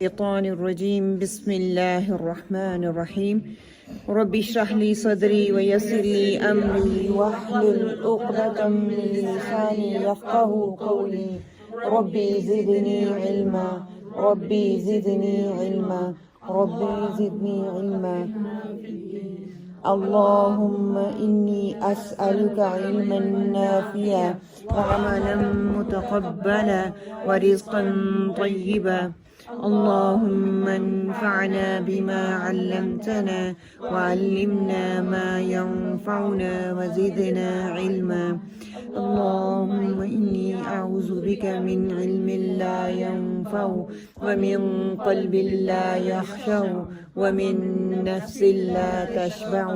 الشيطان الرجيم بسم الله الرحمن الرحيم رب اشرح لي صدري ويسر لي أمري واحلل عقدة من لساني يفقهوا قولي ربي زدني علما ربي زدني علما ربي زدني علما اللهم إني أسألك علما نافعا وعملا متقبلا ورزقا طيبا اللهم انفعنا بما علمتنا وعلمنا ما ينفعنا وزدنا علما اللهم إني أعوذ بك من علم لا ينفع ومن قلب لا يخشع ومن نفس لا تشبع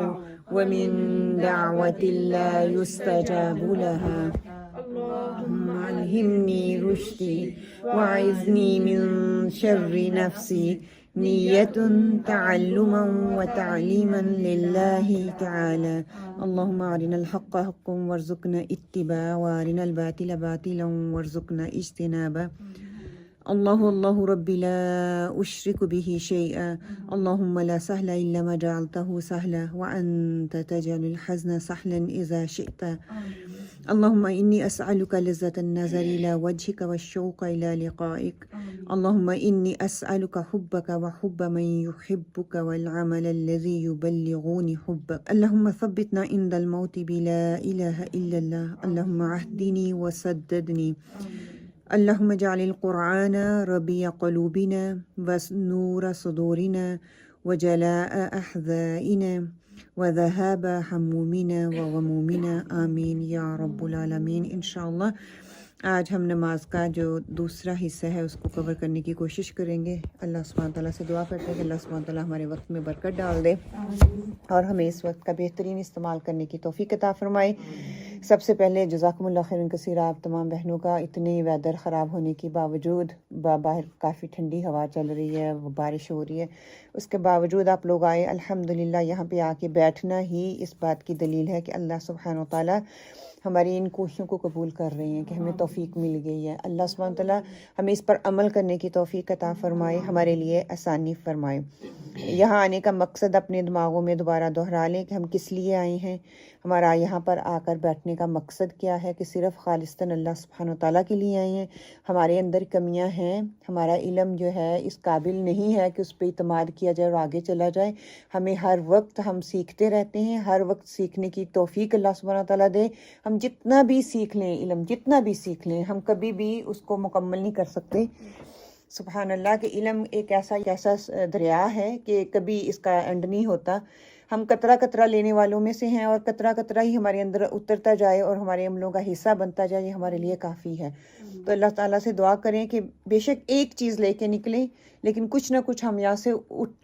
ومن دعوة لا يستجاب لها اللهم علمني رشدي وأعذني من شر نفسي نية تعلما وتعليما لله تعالى اللهم أرنا الحق حقا وارزقنا اتباعه وأرنا الباطل باطلا وارزقنا اجتنابه الله الله ربي لا أشرك به شيئا اللهم لا سهل إلا ما جعلته سهلا وأنت تجعل الحزن سهلا إذا شئت اللهم إني أسألك لذة النظر إلى وجهك والشوق إلى لقائك اللهم إني أسألك حبك وحب من يحبك والعمل الذي يبلغني حبك اللهم ثبتنا عند الموت بلا إله إلا الله اللهم عهدني وسددني اللهم اجعل القرآن ربيع قلوبنا ونور صدورنا وجلاء أحزاننا وذهاب همومنا وغمومنا آمین یا رب العالمین۔ انشاءاللہ آج ہم نماز کا جو دوسرا حصہ ہے اس کو کور کرنے کی کوشش کریں گے۔ اللہ سبحانہ تعالیٰ سے دعا کرتے ہیں کہ اللہ سبحانہ تعالیٰ ہمارے وقت میں برکت ڈال دے اور ہمیں اس وقت کا بہترین استعمال کرنے کی توفیق عطا فرمائے۔ سب سے پہلے جزاکم اللہ خیرن کثیر آپ تمام بہنوں کا، اتنے ویدر خراب ہونے کے باوجود باہر کافی ٹھنڈی ہوا چل رہی ہے، بارش ہو رہی ہے، اس کے باوجود آپ لوگ آئے۔ الحمدللہ یہاں پہ آ کے بیٹھنا ہی اس بات کی دلیل ہے کہ اللہ سبحانہ وتعالیٰ ہماری ان کوششوں کو قبول کر رہے ہیں کہ ہمیں توفیق مل گئی ہے۔ اللہ سبحانہ وتعالیٰ ہمیں اس پر عمل کرنے کی توفیق عطا فرمائے، ہمارے لیے آسانی فرمائے۔ یہاں آنے کا مقصد اپنے دماغوں میں دوبارہ دہرا لیں کہ ہم کس لیے آئے ہیں، ہمارا یہاں پر آ کر بیٹھنے کا مقصد کیا ہے، کہ صرف خالصتاً اللہ سبحانہ وتعالیٰ کے لیے آئے ہیں۔ ہمارے اندر کمیاں ہیں، ہمارا علم جو ہے اس قابل نہیں ہے کہ اس پہ اعتماد کیا جائے اور آگے چلا جائے۔ ہمیں ہر وقت ہم سیکھتے رہتے ہیں، ہر وقت سیکھنے کی توفیق اللہ سبحانہ وتعالیٰ دے۔ ہم جتنا بھی سیکھ لیں علم، جتنا بھی سیکھ لیں، ہم کبھی بھی اس کو مکمل نہیں کر سکتے۔ سبحان اللہ کہ علم ایک ایسا دریا ہے کہ کبھی اس کا اینڈ نہیں ہوتا۔ ہم قطرہ قطرہ لینے والوں میں سے ہیں، اور قطرہ قطرہ ہی ہمارے اندر اترتا جائے اور ہمارے عملوں کا حصہ بنتا جائے، یہ ہمارے لیے کافی ہے۔ تو اللہ تعالیٰ سے دعا کریں کہ بے شک ایک چیز لے کے نکلیں، لیکن کچھ نہ کچھ ہم یہاں سے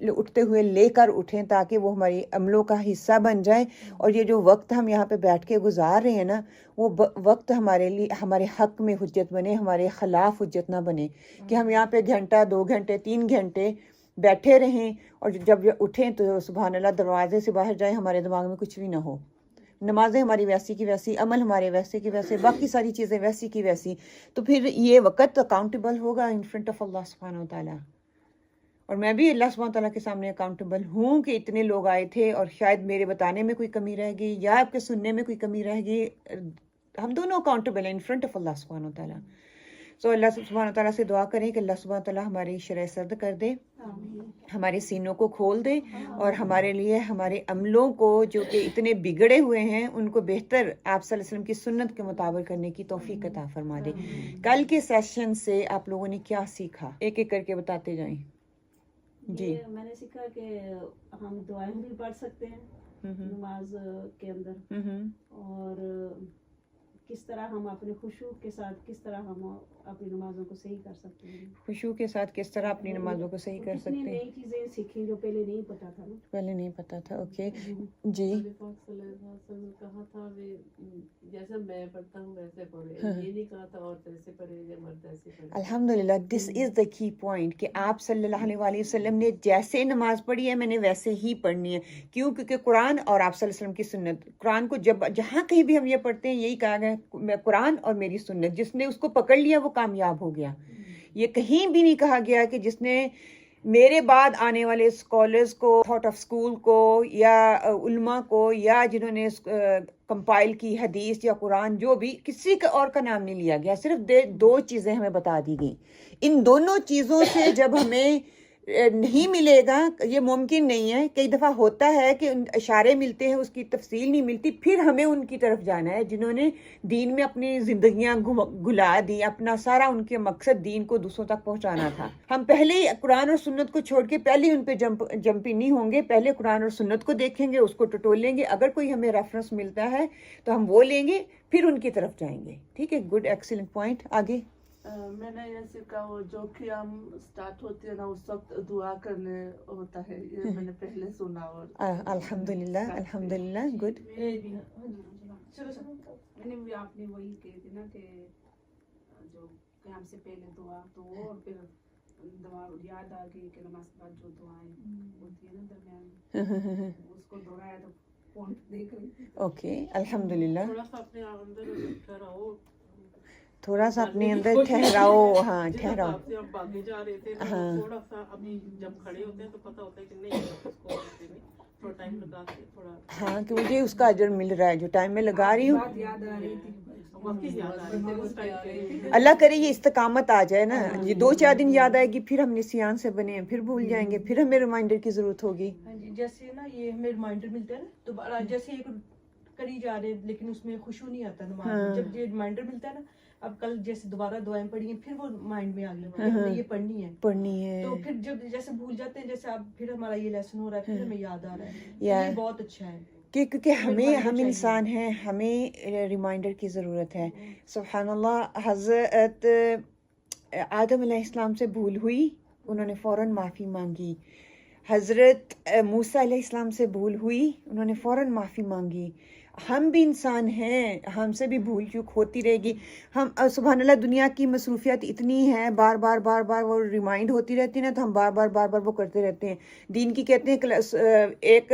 اٹھتے ہوئے لے کر اٹھیں، تاکہ وہ ہماری عملوں کا حصہ بن جائے، اور یہ جو وقت ہم یہاں پہ بیٹھ کے گزار رہے ہیں نا، وہ وقت ہمارے لیے ہمارے حق میں حجت بنے، ہمارے خلاف حجت نہ بنے، کہ ہم یہاں پہ گھنٹہ 2 گھنٹے 3 گھنٹے بیٹھے رہیں اور جب اٹھیں تو سبحان اللہ دروازے سے باہر جائیں ہمارے دماغ میں کچھ بھی نہ ہو، نمازیں ہماری ویسی کی ویسی، عمل ہمارے ویسے کی ویسے، باقی ساری چیزیں ویسی کی ویسی، تو پھر یہ وقت اکاؤنٹیبل ہوگا ان فرنٹ آف اللہ سبحانہ وتعالیٰ۔ اور میں بھی اللہ سبحانہ تعالیٰ کے سامنے اکاؤنٹیبل ہوں کہ اتنے لوگ آئے تھے اور شاید میرے بتانے میں کوئی کمی رہ گئی یا آپ کے سننے میں کوئی کمی رہ گئی، ہم دونوں اکاؤنٹیبل ہیں ان فرنٹ آف اللہ سبحانہ وتعالیٰ۔ سو اللہ سبحانہ تعالیٰ سے دعا کریں کہ اللہ سبحانہ تعالیٰ ہماری شرح سرد کر دے، ہمارے سینوں کو کھول دے، اور ہمارے لیے ہمارے عملوں کو جو کہ اتنے بگڑے ہوئے ہیں ان کو بہتر آپ صلی اللہ علیہ وسلم کی سنت کے مطابق کرنے کی توفیق عطا فرما دے۔ کل کے سیشن سے آپ لوگوں نے کیا سیکھا، ایک ایک کر کے بتاتے جائیں۔ جی میں نے سیکھا کہ ہم دعائیں بھی پڑھ سکتے ہیں نماز کے اندر، اور کس طرح ہم اپنے خشوع کے ساتھ کس طرح ہم اپنی نمازوں کو صحیح کر سکتے ہیں، خشوع کے ساتھ کس طرح اپنی نمازوں کو صحیح کر سکتے ہیں۔ نئی چیزیں سیکھیں جو پہلے نہیں پتا تھا نا، پہلے نہیں پتا تھا۔ اوکے جی، کہا تھا جیسے میں پڑھتا ہوں ویسے پڑھے، یہ نہیں کہا تھا اور ایسے پڑھے یا مرد ایسے پڑھے۔ الحمدللہ دس از دا کی پوائنٹ کہ آپ صلی اللہ علیہ وسلم نے جیسے نماز پڑھی ہے میں نے ویسے ہی پڑھنی ہے۔ کیوں؟ کیونکہ قرآن اور آپ صلی اللہ علیہ وسلم کی سنت، قرآن کو جہاں کہیں بھی ہم یہ پڑھتے ہیں یہی کہا گیا قرآن اور میری سنت، جس نے اس کو پکڑ لیا وہ کامیاب ہو گیا۔ یہ کہیں بھی نہیں کہا گیا کہ جس نے میرے بعد آنے والے اسکالرس کو، تھاٹ آف اسکول کو، یا علماء کو، یا جنہوں نے کمپائل کی حدیث یا قرآن، جو بھی کسی کا اور کا نام نہیں لیا گیا، صرف دو چیزیں ہمیں بتا دی گئیں. ان دونوں چیزوں سے جب ہمیں نہیں ملے گا، یہ ممکن نہیں ہے. کئی دفعہ ہوتا ہے کہ اشارے ملتے ہیں، اس کی تفصیل نہیں ملتی، پھر ہمیں ان کی طرف جانا ہے جنہوں نے دین میں اپنی زندگیاں گلا دی، اپنا سارا ان کے مقصد دین کو دوسروں تک پہنچانا تھا. ہم پہلے ہی قرآن اور سنت کو چھوڑ کے پہلے ان پہ جمپی نہیں ہوں گے، پہلے قرآن اور سنت کو دیکھیں گے، اس کو ٹٹولیں گے. اگر کوئی ہمیں ریفرنس ملتا ہے تو ہم وہ لیں گے، پھر ان کی طرف جائیں گے. ٹھیک ہے، گڈ، ایکسیلنٹ پوائنٹ. آگے میں نے یہ سیکھا، وہ جو قیام سٹارٹ ہوتی ہے نا اس وقت دعا کرنے ہوتا ہے، یہ میں نے پہلے سنا. اور الحمدللہ، الحمدللہ، گڈ. میں نے بھی آپ نے وہی کہی تھی نا کہ جو قیام سے پہلے دعا تو وہ، اور پھر دعا یاد آ گئی کہ نماز کے بعد جو دعائیں ہوتی ہیں نا درمیان، اس کو دہرایا تو پوائنٹ دیکھ رہی تھی. اوکے، الحمدللہ. تھوڑا سا اپنے اندر ٹھہراؤ، تھوڑا سا اپنے اندر ٹھہراؤ. ہاں، ٹھہراؤ. ہم بھاگے جا رہے تھے، تھوڑا سا ابھی جب کھڑے ہوتے ہیں تو پتہ ہوتا ہے کہ نہیں، اس کو تھوڑا ٹائم لگا کے تھوڑا، ہاں، کہ مجھے اس کا اجر مل رہا ہے جو ٹائم میں لگا رہی ہوں. بات یاد آ رہی تھی، واقعی یاد آ رہی تھی اس ٹائم. اللہ کرے یہ استقامت آ جائے نا. یہ 2-4 دن یاد آئے گی، پھر ہم نسیان سے بنے ہیں، پھر بھول جائیں گے، پھر ہمیں ریمائنڈر کی ضرورت ہوگی. ہاں جی، جیسے نا یہ ہمیں ریمائنڈر ملتا ہے نا دوبارہ، جیسے ایک کری جا رہے ہیں لیکن اس میں خشوع نہیں آتا نماز میں. جب یہ ریمائنڈر ملتا ہے نا، اب کل جیسے دوبارہ دعائیں پڑھی ہیں، پھر وہ مائنڈ میں آ گئی کہ ہم نے یہ پڑھنی ہے، تو پھر جب جیسے بھول جاتے ہیں، جیسے اب پھر ہمارا یہ لیسن ہو رہا ہے، پھر ہمیں یاد آ رہا ہے. یہ بہت اچھا ہے کیونکہ ہم انسان ہیں، ہمیں ریمائنڈر کی ضرورت ہے. سبحان اللہ. حضرت آدم علیہ السلام سے بھول ہوئی، انہوں نے فوراً معافی مانگی. حضرت موسیٰ علیہ السلام سے بھول ہوئی، انہوں نے فوراً معافی مانگی. ہم بھی انسان ہیں، ہم سے بھی بھول چوک ہوتی رہے گی. ہم سبحان اللہ، دنیا کی مصروفیات اتنی ہیں، بار بار وہ ریمائنڈ ہوتی رہتی نا، تو ہم بار بار وہ کرتے رہتے ہیں. دین کی کہتے ہیں ایک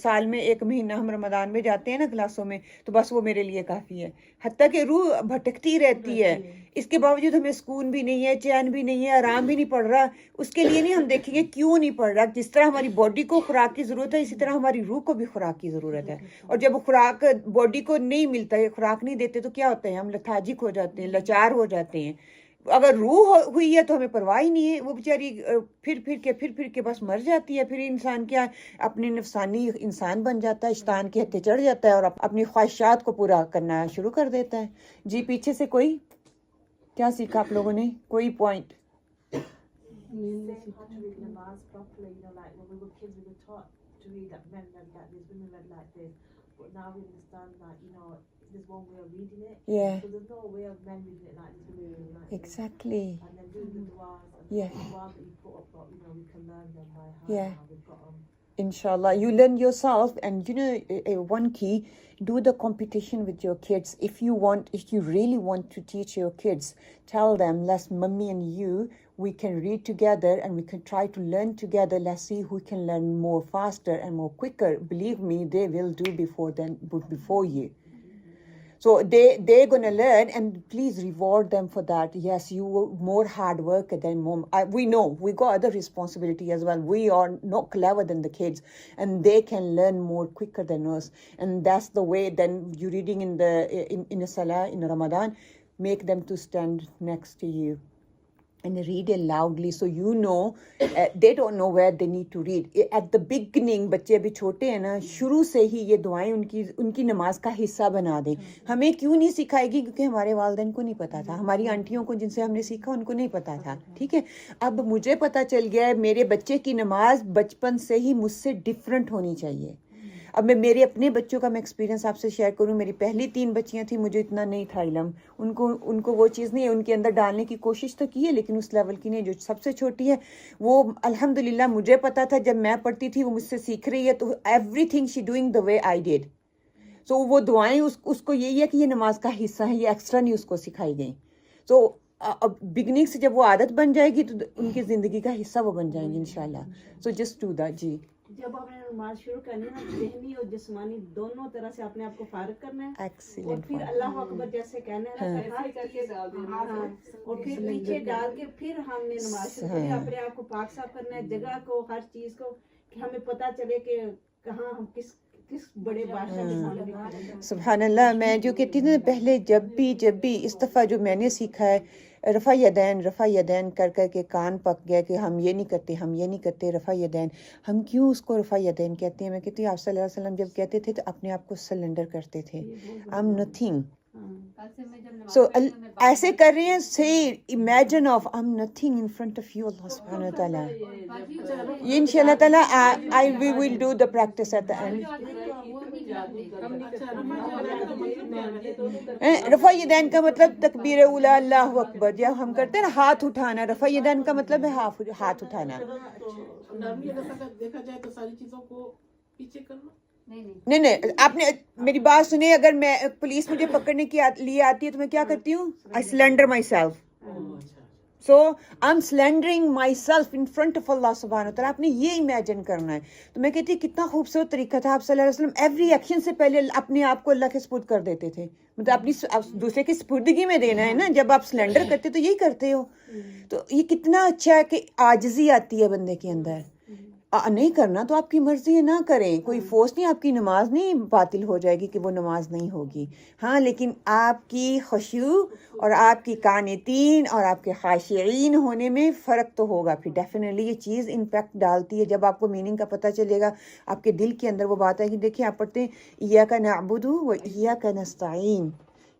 سال میں 1 مہینہ ہم رمضان میں جاتے ہیں نا کلاسوں میں، تو بس وہ میرے لیے کافی ہے. حتیٰ کہ روح بھٹکتی رہتی ہے، اس کے باوجود ہمیں سکون بھی نہیں ہے، چین بھی نہیں ہے، آرام بھی نہیں پڑ رہا. اس کے لیے نہیں ہم دیکھیں گے کیوں نہیں پڑ رہا. جس طرح ہماری باڈی کو خوراک کی ضرورت ہے، اسی طرح ہماری روح کو بھی خوراک کی ضرورت ہے. اور جب خوراک باڈی کو نہیں ملتا ہے، خوراک نہیں دیتے، تو کیا ہوتا ہے؟ ہم لتھارجک ہو جاتے ہیں، لاچار ہو جاتے ہیں. اگر روح ہوئی ہے تو ہمیں پرواہ ہی نہیں ہے، وہ بیچاری پھر کے بس مر جاتی ہے. پھر انسان کیا اپنی نفسانی انسان بن جاتا ہے، شیطان کے ہتھے چڑھ جاتا ہے اور اپنی خواہشات کو پورا کرنا شروع کر دیتا ہے. جی، پیچھے سے کوئی کیا سیکھا آپ لوگوں نے؟ کوئی point? Namaz properly, you know, like when we were kids, we were taught to read that men read like this, women read like this. But now we understand that, you know, there's one way of reading it. Yeah. So there's no way of men reading it like this, women reading it like this. Exactly. And then doing the du'as, and Yeah. the du'as that you put up, but, you know, we can learn them by heart. Yeah. How we've got them. Inshallah, you learn yourself, and you know, one key, do the competition with your kids. If you really want to teach your kids, tell them, let's mummy and you, we can read together and we can try to learn together. Let's see who can learn more faster and more quicker. Believe me, they will do before you. So they're going to learn, and please reward them for that. Yes, you were more hard work than mom. We know we got other responsibility as well. We are not clever than the kids, and they can learn more quicker than us. And that's the way. Then you reading in a salah in Ramadan, make them to stand next to you and read it loudly, so you know they don't know where they need to read. At the beginning, بچے ابھی چھوٹے ہیں نا، شروع سے ہی یہ دعائیں ان کی نماز کا حصہ بنا دیں. ہمیں کیوں نہیں سکھائے گی؟ کیونکہ ہمارے والدین کو نہیں پتا تھا، ہماری آنٹیوں کو جن سے ہم نے سیکھا ان کو نہیں پتا تھا. ٹھیک ہے، اب مجھے پتا چل گیا ہے میرے بچے کی نماز بچپن سے ہی مجھ سے ڈفرینٹ ہونی چاہیے. اب میں میرے اپنے بچوں کا میں ایکسپیرینس آپ سے شیئر کروں. میری پہلی 3 بچیاں تھیں، مجھے اتنا نہیں تھا علم. ان کو وہ چیز نہیں ہے، ان کے اندر ڈالنے کی کوشش تو کی ہے لیکن اس لیول کی نہیں. جو سب سے چھوٹی ہے وہ الحمدللہ مجھے پتا تھا جب میں پڑھتی تھی وہ مجھ سے سیکھ رہی ہے، تو everything she doing the way I did. So وہ دعائیں اس کو یہی ہے کہ یہ نماز کا حصہ ہے، یہ ایکسٹرا نہیں اس کو سکھائی گئیں. سو بگننگ سے جب وہ عادت بن جائے گی تو ان کی زندگی کا حصہ وہ بن جائیں گی انشاءاللہ. So just do that. جی جب آپ نے نماز شروع کرنی ہے نا ذہنی اور جسمانی دونوں طرح سے اپنے آپ کو فارغ کرنا ہے اور ایکسیلنٹ. پھر اللہ اکبر جیسے کہنا ہے نا کر کے ڈال دینا ہاں اور پھر پیچھے ڈال کے پھر ہم نے نماز شروع کرنی ہے. اپنے آپ کو پاک صاف کرنا ہے, جگہ کو, ہر چیز کو, کہ ہمیں پتہ چلے کہ کہاں ہم کس بڑے بادشاہ کے سامنے کھڑے ہیں. سبحان اللہ. میں جو کہتی ہوں پہلے جب بھی اس دفعہ جو میں نے سیکھا ہے رفع یدین کر کے کان پک گیا کہ ہم یہ نہیں کرتے رفع یدین. ہم کیوں اس کو رفع یدین کہتے ہیں؟ میں کہتی ہوں آپ صلی اللہ علیہ وسلم جب کہتے تھے تو اپنے آپ کو سلنڈر کرتے تھے. I'm nothing. سو ایسے کر رہے ہیں say imagine of I'm nothing in front of you Allah subhanahu wa ta'ala. یہ انشاءاللہ تعالیٰ we will do the practice at the end. رفع یدین کا مطلب تکبیر اولا اللہ اکبر. جب ہم کرتے ہیں نا ہاتھ اٹھانا, رفع یدین کا مطلب ہے ہاتھ اٹھانا. دیکھا جائے تو ساری چیزوں کو پیچھے کرنا. نہیں آپ نے میری بات سنی. اگر میں پولیس مجھے پکڑنے کے لیے آتی ہے تو میں کیا کرتی ہوں؟ I surrender myself. So I'm surrendering myself in front of Allah subhanahu wa ta'ala. آپ نے یہ امیجن کرنا ہے. تو میں کہتی ہوں کتنا خوبصورت طریقہ تھا. آپ صلی اللہ علیہ وسلم ایوری ایکشن سے پہلے اپنے آپ کو اللہ کے سپرد کر دیتے تھے. مطلب اپنی دوسرے کی سپردگی میں دینا ہے نا. جب آپ سلنڈر کرتے تو یہی کرتے ہو. تو یہ کتنا اچھا ہے کہ عاجزی آتی ہے بندے کے اندر. نہیں کرنا تو آپ کی مرضی ہے, نہ کریں, کوئی فورس نہیں. آپ کی نماز نہیں باطل ہو جائے گی کہ وہ نماز نہیں ہوگی. ہاں لیکن آپ کی خشوع اور آپ کی قانتین اور آپ کے خاشعین ہونے میں فرق تو ہوگا. پھر ڈیفینیٹلی یہ چیز امپیکٹ ڈالتی ہے. جب آپ کو میننگ کا پتہ چلے گا, آپ کے دل کے اندر وہ بات ہے کہ دیکھیں آپ پڑھتے ہیں ایاک نعبد و ایاک نستعین,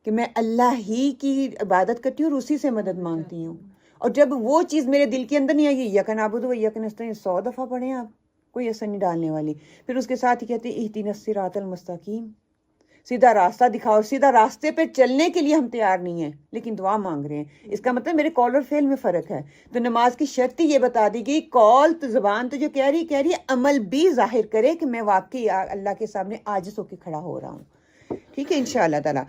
کہ میں اللہ ہی کی عبادت کرتی ہوں اور اسی سے مدد مانگتی ہوں. اور جب وہ چیز میرے دل کے اندر نہیں آئے گی, ایاک نعبد و ایاک نستعین 100 دفعہ پڑھیں آپ, کوئی اثر نہیں ڈالنے والی. پھر اس کے ساتھ ہی کہتے ہیں اہدنا الصراط المستقیم, سیدھا راستہ دکھاؤ. سیدھا راستے پہ چلنے کے لیے ہم تیار نہیں ہیں لیکن دعا مانگ رہے ہیں. اس کا مطلب میرے کال اور فعل میں فرق ہے. تو نماز کی شرط ہی یہ بتا دی گئی, کال تو زبان تو جو کہہ رہی ہے, عمل بھی ظاہر کرے کہ میں واقعی اللہ کے سامنے عاجز ہو کے کھڑا ہو رہا ہوں. ٹھیک ہے انشاءاللہ تعالیٰ.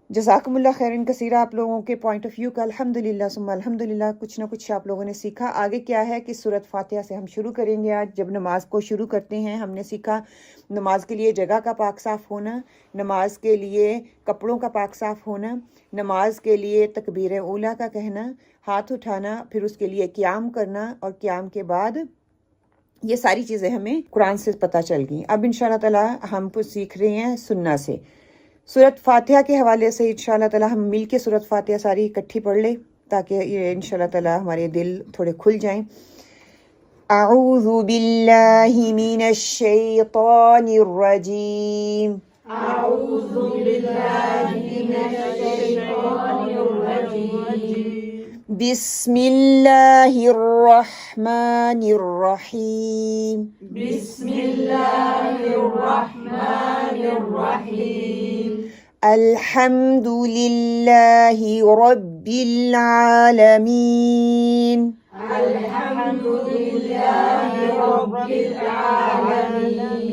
جزاکم اللہ خیرن کثیرہ. آپ لوگوں کے پوائنٹ آف ویو کا الحمدللہ ثم الحمدللہ کچھ نہ کچھ آپ لوگوں نے سیکھا. آگے کیا ہے کہ سورۃ فاتحہ سے ہم شروع کریں گے. آج جب نماز کو شروع کرتے ہیں ہم نے سیکھا نماز کے لیے جگہ کا پاک صاف ہونا, نماز کے لیے کپڑوں کا پاک صاف ہونا, نماز کے لیے تکبیر اولیٰ کا کہنا, ہاتھ اٹھانا, پھر اس کے لیے قیام کرنا, اور قیام کے بعد یہ ساری چیزیں ہمیں قرآن سے پتہ چل گئیں. اب انشاءاللہ تعالیٰ ہم کو سیکھ رہے ہیں سنہ سے. سورۃ فاتحہ کے حوالے سے انشاءاللہ تعالیٰ ہم مل کے سورۃ فاتحہ ساری اکٹھی پڑھ لیں تاکہ یہ انشاءاللہ تعالیٰ ہمارے دل تھوڑے کھل جائیں. اعوذ باللہ من الشیطان الرجیم. اعوذ باللہ من الشیطان الرجیم. بسم اللہ الرحمن الرحیم. بسم اللہ الرحمن الرحیم. الحمد للہ رب العالمین. الحمد للہ رب العالمین.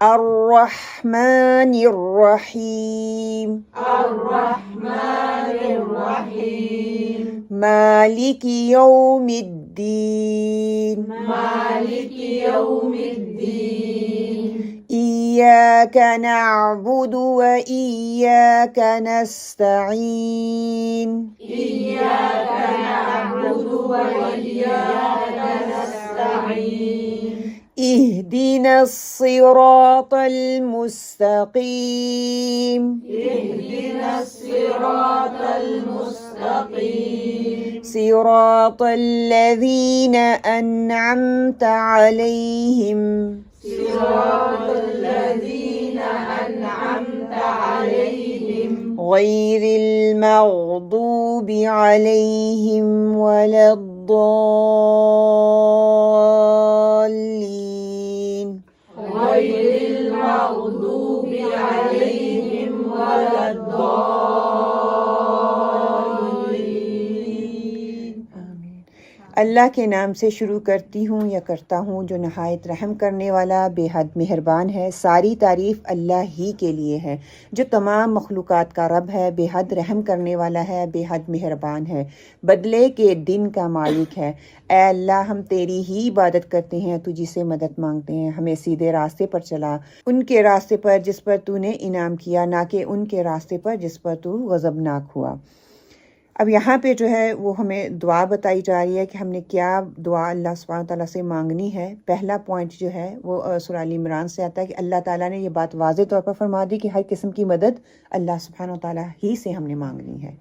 الرحمن الرحیم. الرحمن الرحیم. مالک یوم الدین. مالک یوم الدین. ایاک نعبد و ایاک نستعین. ایاک نعبد و ایاک نستعین. اهدنا الصراط المستقیم. اهدنا الصراط المستقیم. صراط الذین انعمت علیہم. صراط الذین انعمت علیہم. غیر المغضوب علیہم ولا الضالین. غیر المغضوب علیہم ولا الضالین. اللہ اللہ کے نام سے شروع کرتی ہوں یا کرتا ہوں جو نہایت رحم کرنے والا بے حد مہربان ہے۔ ساری تعریف اللہ ہی کے لیے ہے جو تمام مخلوقات کا رب ہے، بے حد رحم کرنے والا ہے، بے حد مہربان ہے، بدلے کے دن کا مالک ہے۔ اے اللہ، ہم تیری ہی عبادت کرتے ہیں، تجھی سے مدد مانگتے ہیں، ہمیں سیدھے راستے پر چلا، ان کے راستے پر جس پر تو نے انعام کیا، نہ کہ ان کے راستے پر جس پر تو غضبناک ہوا۔ اب یہاں پہ جو ہے وہ ہمیں دعا بتائی جا رہی ہے کہ ہم نے کیا دعا اللہ سبحانہ تعالیٰ سے مانگنی ہے۔ پہلا پوائنٹ جو ہے وہ سورہ آل عمران سے آتا ہے کہ اللہ تعالیٰ نے یہ بات واضح طور پر فرما دی کہ ہر قسم کی مدد اللہ سبحانہ تعالیٰ ہی سے ہم نے مانگنی ہے۔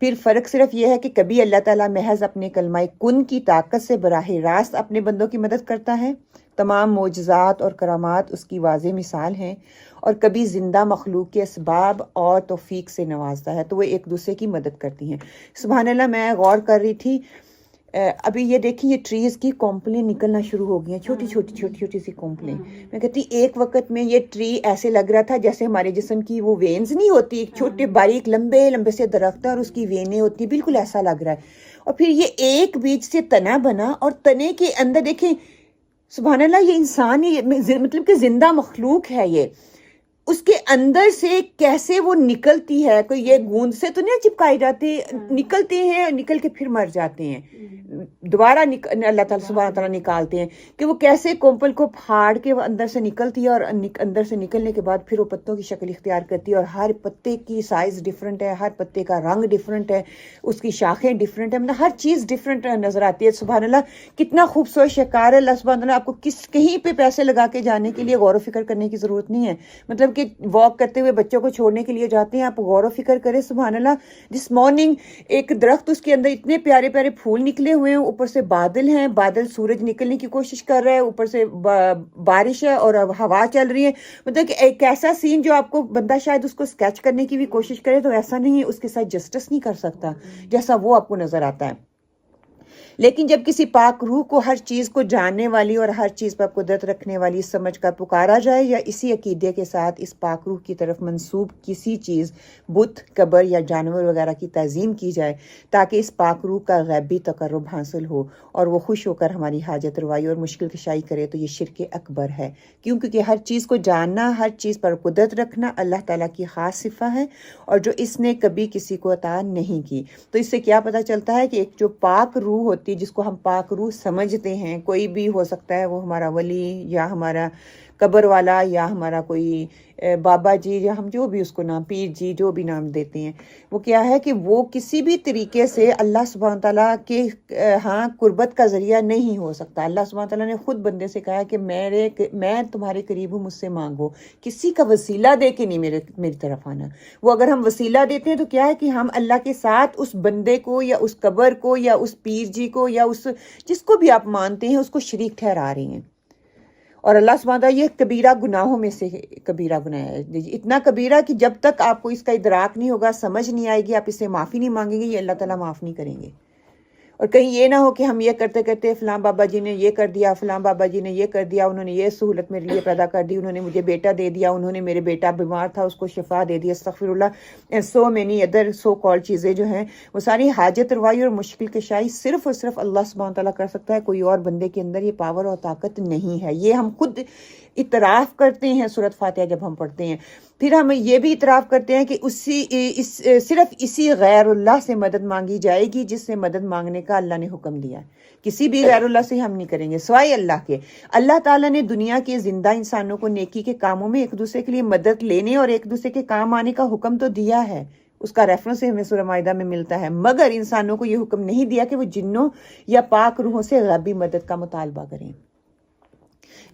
پھر فرق صرف یہ ہے کہ کبھی اللہ تعالیٰ محض اپنے کلمہ کن کی طاقت سے براہ راست اپنے بندوں کی مدد کرتا ہے، تمام معجزات اور کرامات اس کی واضح مثال ہیں، اور کبھی زندہ مخلوق کے اسباب اور توفیق سے نوازتا ہے تو وہ ایک دوسرے کی مدد کرتی ہیں۔ سبحان اللہ، میں غور کر رہی تھی، ابھی یہ دیکھیں یہ ٹریز کی کونپلیں نکلنا شروع ہو گئی ہیں، چھوٹی چھوٹی سی کونپلیں۔ میں کہتی ایک وقت میں یہ ٹری ایسے لگ رہا تھا جیسے ہمارے جسم کی وہ وینز نہیں ہوتی، چھوٹے باریک لمبے سے درخت ہیں اور اس کی وینیں ہوتی ہیں، بالکل ایسا لگ رہا ہے۔ اور پھر یہ ایک بیچ سے تنا بنا، اور تنے کے اندر دیکھیں سبحان اللہ یہ انسان مطلب کہ زندہ مخلوق ہے، یہ اس کے اندر سے کیسے وہ نکلتی ہے، کوئی یہ گوند سے تو نہیں چپکائی جاتی، نکلتے ہیں اور نکل کے پھر مر جاتے ہیں، دوبارہ اللہ تعالیٰ سبحانہ تعالیٰ نکالتے ہیں کہ وہ کیسے کونپل کو پھاڑ کے وہ اندر سے نکلتی ہے، اور اندر سے نکلنے کے بعد پھر وہ پتوں کی شکل اختیار کرتی ہے، اور ہر پتے کی سائز ڈیفرنٹ ہے، ہر پتے کا رنگ ڈیفرنٹ ہے، اس کی شاخیں ڈیفرنٹ ہیں، مطلب ہر چیز ڈیفرنٹ نظر آتی ہے۔ سبحان اللہ کتنا خوبصورت شکار ہے اللہ سبحانہ تعالیٰ، آپ کو کہیں پہ پیسے لگا کے جانے کے لیے غور و فکر کرنے کی ضرورت نہیں ہے، مطلب کہ واک کرتے ہوئے بچوں کو چھوڑنے کے لیے جاتے ہیں، آپ غور و فکر کریں سبحان اللہ، جس مارننگ ایک درخت اس کے اندر اتنے پیارے پیارے پھول نکلے ہوئے ہیں، اوپر سے بادل ہیں، بادل سورج نکلنے کی کوشش کر رہا ہے، اوپر سے بارش ہے اور ہوا چل رہی ہے، مطلب کہ ایک ایسا سین جو آپ کو بندہ شاید اس کو اسکیچ کرنے کی بھی کوشش کرے تو ایسا نہیں ہے، اس کے ساتھ جسٹس نہیں کر سکتا جیسا وہ آپ کو نظر آتا ہے۔ لیکن جب کسی پاک روح کو ہر چیز کو جاننے والی اور ہر چیز پر قدرت رکھنے والی سمجھ کر پکارا جائے، یا اسی عقیدے کے ساتھ اس پاک روح کی طرف منسوب کسی چیز، بت، قبر یا جانور وغیرہ کی تعظیم کی جائے تاکہ اس پاک روح کا غیبی تقرب حاصل ہو اور وہ خوش ہو کر ہماری حاجت روائی اور مشکل کشائی کرے، تو یہ شرک اکبر ہے، کیونکہ ہر چیز کو جاننا، ہر چیز پر قدرت رکھنا اللہ تعالیٰ کی خاص صفت ہے اور جو اس نے کبھی کسی کو عطا نہیں کی۔ تو اس سے کیا پتہ چلتا ہے کہ ایک جو پاک روح ہوتی جس کو ہم پاک روح سمجھتے ہیں، کوئی بھی ہو سکتا ہے، وہ ہمارا ولی یا ہمارا قبر والا یا ہمارا کوئی بابا جی یا ہم جو بھی اس کو نام، پیر جی، جو بھی نام دیتے ہیں، وہ کیا ہے کہ وہ کسی بھی طریقے سے اللہ سبحانہ تعالیٰ کے ہاں قربت کا ذریعہ نہیں ہو سکتا۔ اللہ سبحانہ تعالیٰ نے خود بندے سے کہا کہ میں تمہارے قریب ہوں، مجھ سے مانگو، کسی کا وسیلہ دے کے نہیں میری طرف آنا۔ وہ اگر ہم وسیلہ دیتے ہیں تو کیا ہے کہ ہم اللہ کے ساتھ اس بندے کو یا اس قبر کو یا اس پیر جی کو یا اس جس کو بھی آپ مانتے ہیں اس کو شریک ٹھہرا رہے ہیں۔ اور اللہ سبحانہ تعالیٰ یہ کبیرہ گناہوں میں سے کبیرہ گناہ ہے، اتنا کبیرہ کہ جب تک آپ کو اس کا ادراک نہیں ہوگا، سمجھ نہیں آئے گی، آپ اس سے معافی نہیں مانگیں گے، یہ اللہ تعالیٰ معاف نہیں کریں گے۔ اور کہیں یہ نہ ہو کہ ہم یہ کرتے کرتے فلاں بابا جی نے یہ کر دیا، فلاں بابا جی نے یہ کر دیا، انہوں نے یہ سہولت میرے لیے پیدا کر دی، انہوں نے مجھے بیٹا دے دیا، انہوں نے میرے بیٹا بیمار تھا اس کو شفا دے دی، استغفر اللہ، سو مینی ادر سو کال چیزیں جو ہیں، وہ ساری حاجت روائی اور مشکل کشائی صرف اور صرف اللہ سبحانہ تعالیٰ کر سکتا ہے، کوئی اور بندے کے اندر یہ پاور اور طاقت نہیں ہے۔ یہ ہم خود اعتراف کرتے ہیں سورۃ فاتحہ جب ہم پڑھتے ہیں، پھر ہم یہ بھی اعتراف کرتے ہیں کہ صرف اسی غیر اللہ سے مدد مانگی جائے گی جس سے مدد مانگنے کا اللہ نے حکم دیا ہے، کسی بھی غیر اللہ سے ہم نہیں کریں گے سوائے اللہ کے۔ اللہ تعالیٰ نے دنیا کے زندہ انسانوں کو نیکی کے کاموں میں ایک دوسرے کے لیے مدد لینے اور ایک دوسرے کے کام آنے کا حکم تو دیا ہے، اس کا ریفرنس ہمیں سورہ مائدہ میں ملتا ہے، مگر انسانوں کو یہ حکم نہیں دیا کہ وہ جنوں یا پاک روحوں سے غیبی مدد کا مطالبہ کریں۔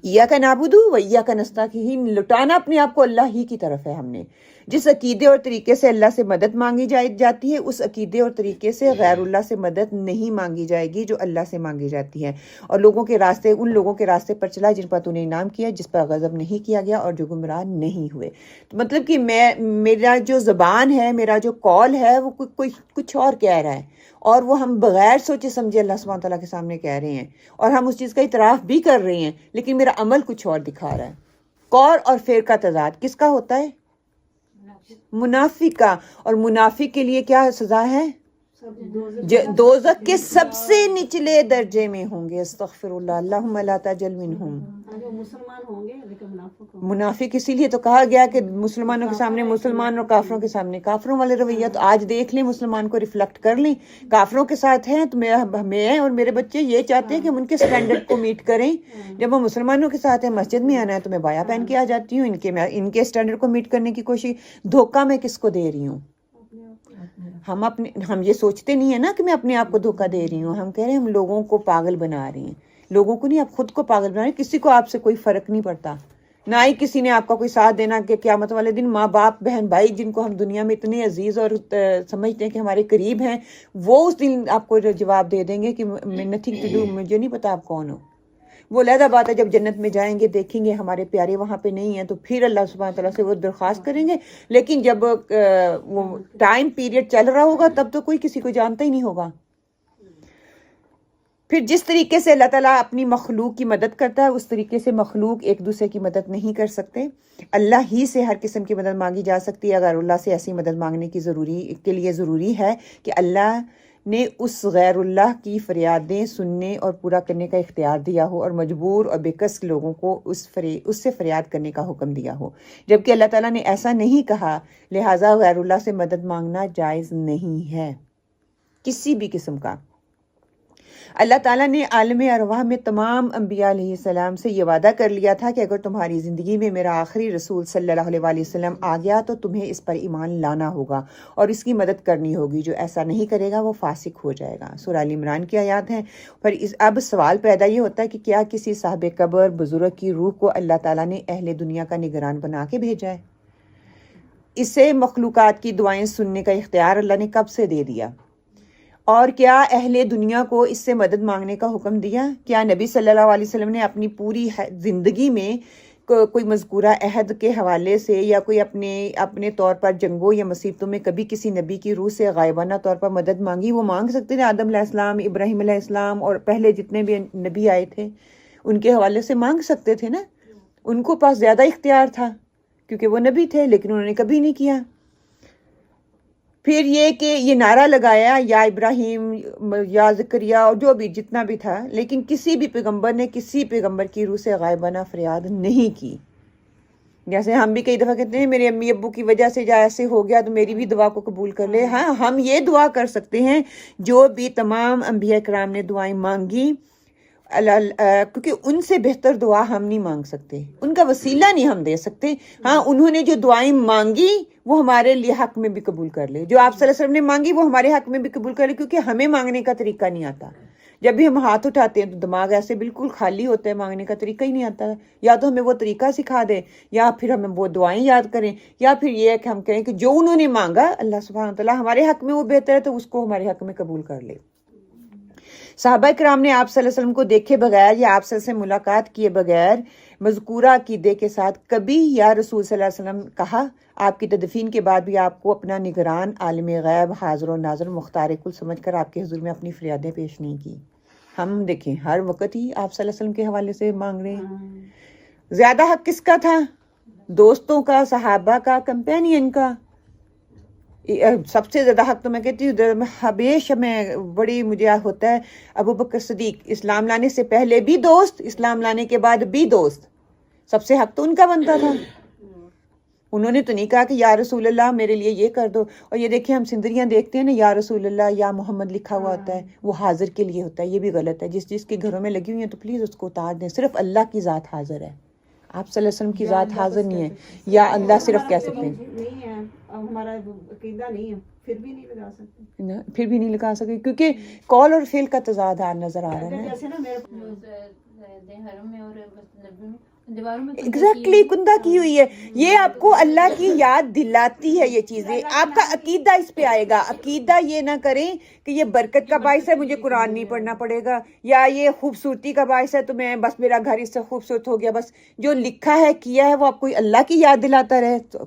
ایاک نعبد و ایاک نستعین، لٹانا اپنے آپ کو اللہ ہی کی طرف ہے۔ ہم نے جس عقیدے اور طریقے سے اللہ سے مدد مانگی جاتی ہے، اس عقیدے اور طریقے سے غیر اللہ سے مدد نہیں مانگی جائے گی جو اللہ سے مانگی جاتی ہے، اور ان لوگوں کے راستے پر چلا جن پر تو نے انعام کیا، جس پر غضب نہیں کیا گیا اور جو گمراہ نہیں ہوئے۔ تو مطلب کہ میرا جو زبان ہے، میرا جو قول ہے، وہ کوئی کچھ اور کہہ رہا ہے، اور وہ ہم بغیر سوچے سمجھے اللہ سبحانہ تعالیٰ کے سامنے کہہ رہے ہیں، اور ہم اس چیز کا اعتراف بھی کر رہے ہیں، لیکن میرا عمل کچھ اور دکھا رہا ہے۔ قول اور فعل کا تضاد کس کا ہوتا ہے؟ منافق کا۔ اور منافق کے لیے کیا سزا ہے؟ دوزخ کے سب سے نچلے درجے میں ہوں گے. استغفراللہ اللہم لا تجعل منہم. جو مسلمان ہوں گے لیکن منافق ہوں گے. منافق اسی لیے تو کہا گیا کہ مسلمانوں کے سامنے مسلمان اور کافروں کے سامنے کافروں والے رویہ. تو آج دیکھ لیں مسلمان کو ریفلیکٹ کر لیں. کافروں کے ساتھ ہیں تو میں اور میرے بچے یہ چاہتے ہیں کہ ہم ان کے سٹینڈرڈ کو میٹ کریں. جب وہ مسلمانوں کے ساتھ ہیں مسجد میں آنا ہے تو میں بایا پہن کے آ جاتی ہوں. ان کے سٹینڈرڈ کو میٹ کرنے کی کوشش. دھوکہ میں کس کو دے رہی ہوں؟ ہم یہ سوچتے نہیں ہیں نا کہ میں اپنے آپ کو دھوکہ دے رہی ہوں. ہم کہہ رہے ہیں ہم لوگوں کو پاگل بنا رہی ہیں. لوگوں کو نہیں, آپ خود کو پاگل بنا رہے ہیں. کسی کو آپ سے کوئی فرق نہیں پڑتا, نہ ہی کسی نے آپ کا کوئی ساتھ دینا کہ قیامت والے دن ماں باپ بہن بھائی جن کو ہم دنیا میں اتنے عزیز اور سمجھتے ہیں کہ ہمارے قریب ہیں, وہ اس دن آپ کو جواب دے دیں گے کہ میں نتھنگ ٹو ڈو, مجھے نہیں پتا آپ کون ہو. وہ علیحدہ بات ہے, جب جنت میں جائیں گے دیکھیں گے ہمارے پیارے وہاں پہ نہیں ہیں تو پھر اللہ سبحانہ تعالیٰ سے وہ درخواست کریں گے. لیکن جب وہ ٹائم پیریڈ چل رہا ہوگا تب تو کوئی کسی کو جانتا ہی نہیں ہوگا. پھر جس طریقے سے اللہ تعالیٰ اپنی مخلوق کی مدد کرتا ہے اس طریقے سے مخلوق ایک دوسرے کی مدد نہیں کر سکتے. اللہ ہی سے ہر قسم کی مدد مانگی جا سکتی ہے. غیر اللہ سے ایسی مدد مانگنے کے لیے ضروری ہے کہ اللہ نے اس غیر اللہ کی فریادیں سننے اور پورا کرنے کا اختیار دیا ہو اور مجبور اور بےکس لوگوں کو اس سے فریاد کرنے کا حکم دیا ہو. جبکہ اللہ تعالیٰ نے ایسا نہیں کہا, لہٰذا غیر اللہ سے مدد مانگنا جائز نہیں ہے کسی بھی قسم کا. اللہ تعالیٰ نے عالم ارواح میں تمام انبیاء علیہ السلام سے یہ وعدہ کر لیا تھا کہ اگر تمہاری زندگی میں میرا آخری رسول صلی اللہ علیہ وآلہ وسلم آ گیا تو تمہیں اس پر ایمان لانا ہوگا اور اس کی مدد کرنی ہوگی. جو ایسا نہیں کرے گا وہ فاسق ہو جائے گا. سورہ ال عمران کی آیات ہیں. پر اب سوال پیدا یہ ہوتا ہے کہ کیا کسی صاحب قبر بزرگ کی روح کو اللہ تعالیٰ نے اہل دنیا کا نگران بنا کے بھیجا ہے؟ اسے مخلوقات کی دعائیں سننے کا اختیار اللہ نے کب سے دے دیا؟ اور کیا اہل دنیا کو اس سے مدد مانگنے کا حکم دیا؟ کیا نبی صلی اللہ علیہ وسلم نے اپنی پوری زندگی میں کوئی مذکورہ عہد کے حوالے سے یا کوئی اپنے طور پر جنگوں یا مصیبتوں میں کبھی کسی نبی کی روح سے غائبانہ طور پر مدد مانگی؟ وہ مانگ سکتے تھے. آدم علیہ السلام, ابراہیم علیہ السلام اور پہلے جتنے بھی نبی آئے تھے ان کے حوالے سے مانگ سکتے تھے نا. ان کو پاس زیادہ اختیار تھا کیونکہ وہ نبی تھے, لیکن انہوں نے کبھی نہیں کیا. پھر یہ کہ یہ نعرہ لگایا یا ابراہیم یا زکریا اور جو بھی جتنا بھی تھا, لیکن کسی بھی پیغمبر نے کسی پیغمبر کی روح سے غائبانہ فریاد نہیں کی. جیسے ہم بھی کئی دفعہ کہتے ہیں میرے امی ابو کی وجہ سے ایسے ہو گیا تو میری بھی دعا کو قبول کر لے. ہاں, ہم یہ دعا کر سکتے ہیں جو بھی تمام انبیاء کرام نے دعائیں مانگی, کیونکہ ان سے بہتر دعا ہم نہیں مانگ سکتے, ان کا وسیلہ نہیں ہم دے سکتے. ہاں, انہوں نے جو دعائیں مانگی وہ ہمارے لیے حق میں بھی قبول کر لے. جو آپ صلی اللہ علیہ وسلم نے مانگی وہ ہمارے حق میں بھی قبول کر لے, کیونکہ ہمیں مانگنے کا طریقہ نہیں آتا. جب بھی ہم ہاتھ اٹھاتے ہیں تو دماغ ایسے بالکل خالی ہوتا ہے, مانگنے کا طریقہ ہی نہیں آتا. یا تو ہمیں وہ طریقہ سکھا دے, یا پھر ہمیں وہ دعائیں یاد کریں, یا پھر یہ ہے کہ ہم کہیں کہ جو انہوں نے مانگا اللہ سبحانہ تعالیٰ ہمارے حق میں وہ بہتر ہے تو اس کو ہمارے حق میں قبول کر لے. صحابہ کرام نے آپ صلی اللہ علیہ وسلم کو دیکھے بغیر یا آپ صلی اللہ علیہ وسلم سے ملاقات کیے بغیر مذکورہ عقیدے کے ساتھ کبھی یا رسول صلی اللہ علیہ وسلم کہا آپ کی تدفین کے بعد بھی آپ کو اپنا نگران عالم غیب حاضر و ناظر مختار کل سمجھ کر آپ کے حضور میں اپنی فریادیں پیش نہیں کی؟ ہم دیکھیں ہر وقت ہی آپ صلی اللہ علیہ وسلم کے حوالے سے مانگ رہے ہیں. زیادہ حق کس کا تھا؟ دوستوں کا, صحابہ کا, کمپینین کا. سب سے زیادہ حق تو میں کہتی ہوں ہمیشہ میں بڑی مجھے ہوتا ہے ابو بکر صدیق, اسلام لانے سے پہلے بھی دوست, اسلام لانے کے بعد بھی دوست. سب سے حق تو ان کا بنتا تھا. انہوں نے تو نہیں کہا کہ یا رسول اللہ میرے لیے یہ کر دو. اور یہ دیکھیں ہم سندریاں دیکھتے ہیں نا, یا رسول اللہ یا محمد لکھا ہوا ہوتا ہے, وہ حاضر کے لیے ہوتا ہے. یہ بھی غلط ہے. جس کے گھروں میں لگی ہوئی ہیں تو پلیز اس کو اتار دیں. صرف اللہ کی ذات حاضر ہے, آپ صلی اللہ علیہ وسلم کی ذات حاضر نہیں ہے. یا اللہ صرف کہہ سکتے ہیں, نہیں ہے ہمارا عقیدہ نہیں ہے, پھر بھی نہیں لگا سکتے, پھر بھی نہیں لگا سکتے کیونکہ قول اور فعل کا تضاد نظر آ رہا ہے. جیسے نا میرے حرم میں اور نبی میں دیواروں میں ایگزیکٹلی کندہ کی ہوئی ہے. یہ آپ کو اللہ کی یاد دلاتی ہے. یہ چیزیں آپ کا عقیدہ اس پہ آئے گا. عقیدہ یہ نہ کریں کہ یہ برکت کا باعث ہے مجھے قرآن نہیں پڑھنا پڑے گا, یا یہ خوبصورتی کا باعث ہے تو میں بس میرا گھر اس سے خوبصورت ہو گیا. بس جو لکھا ہے کیا ہے وہ آپ کو اللہ کی یاد دلاتا رہے تو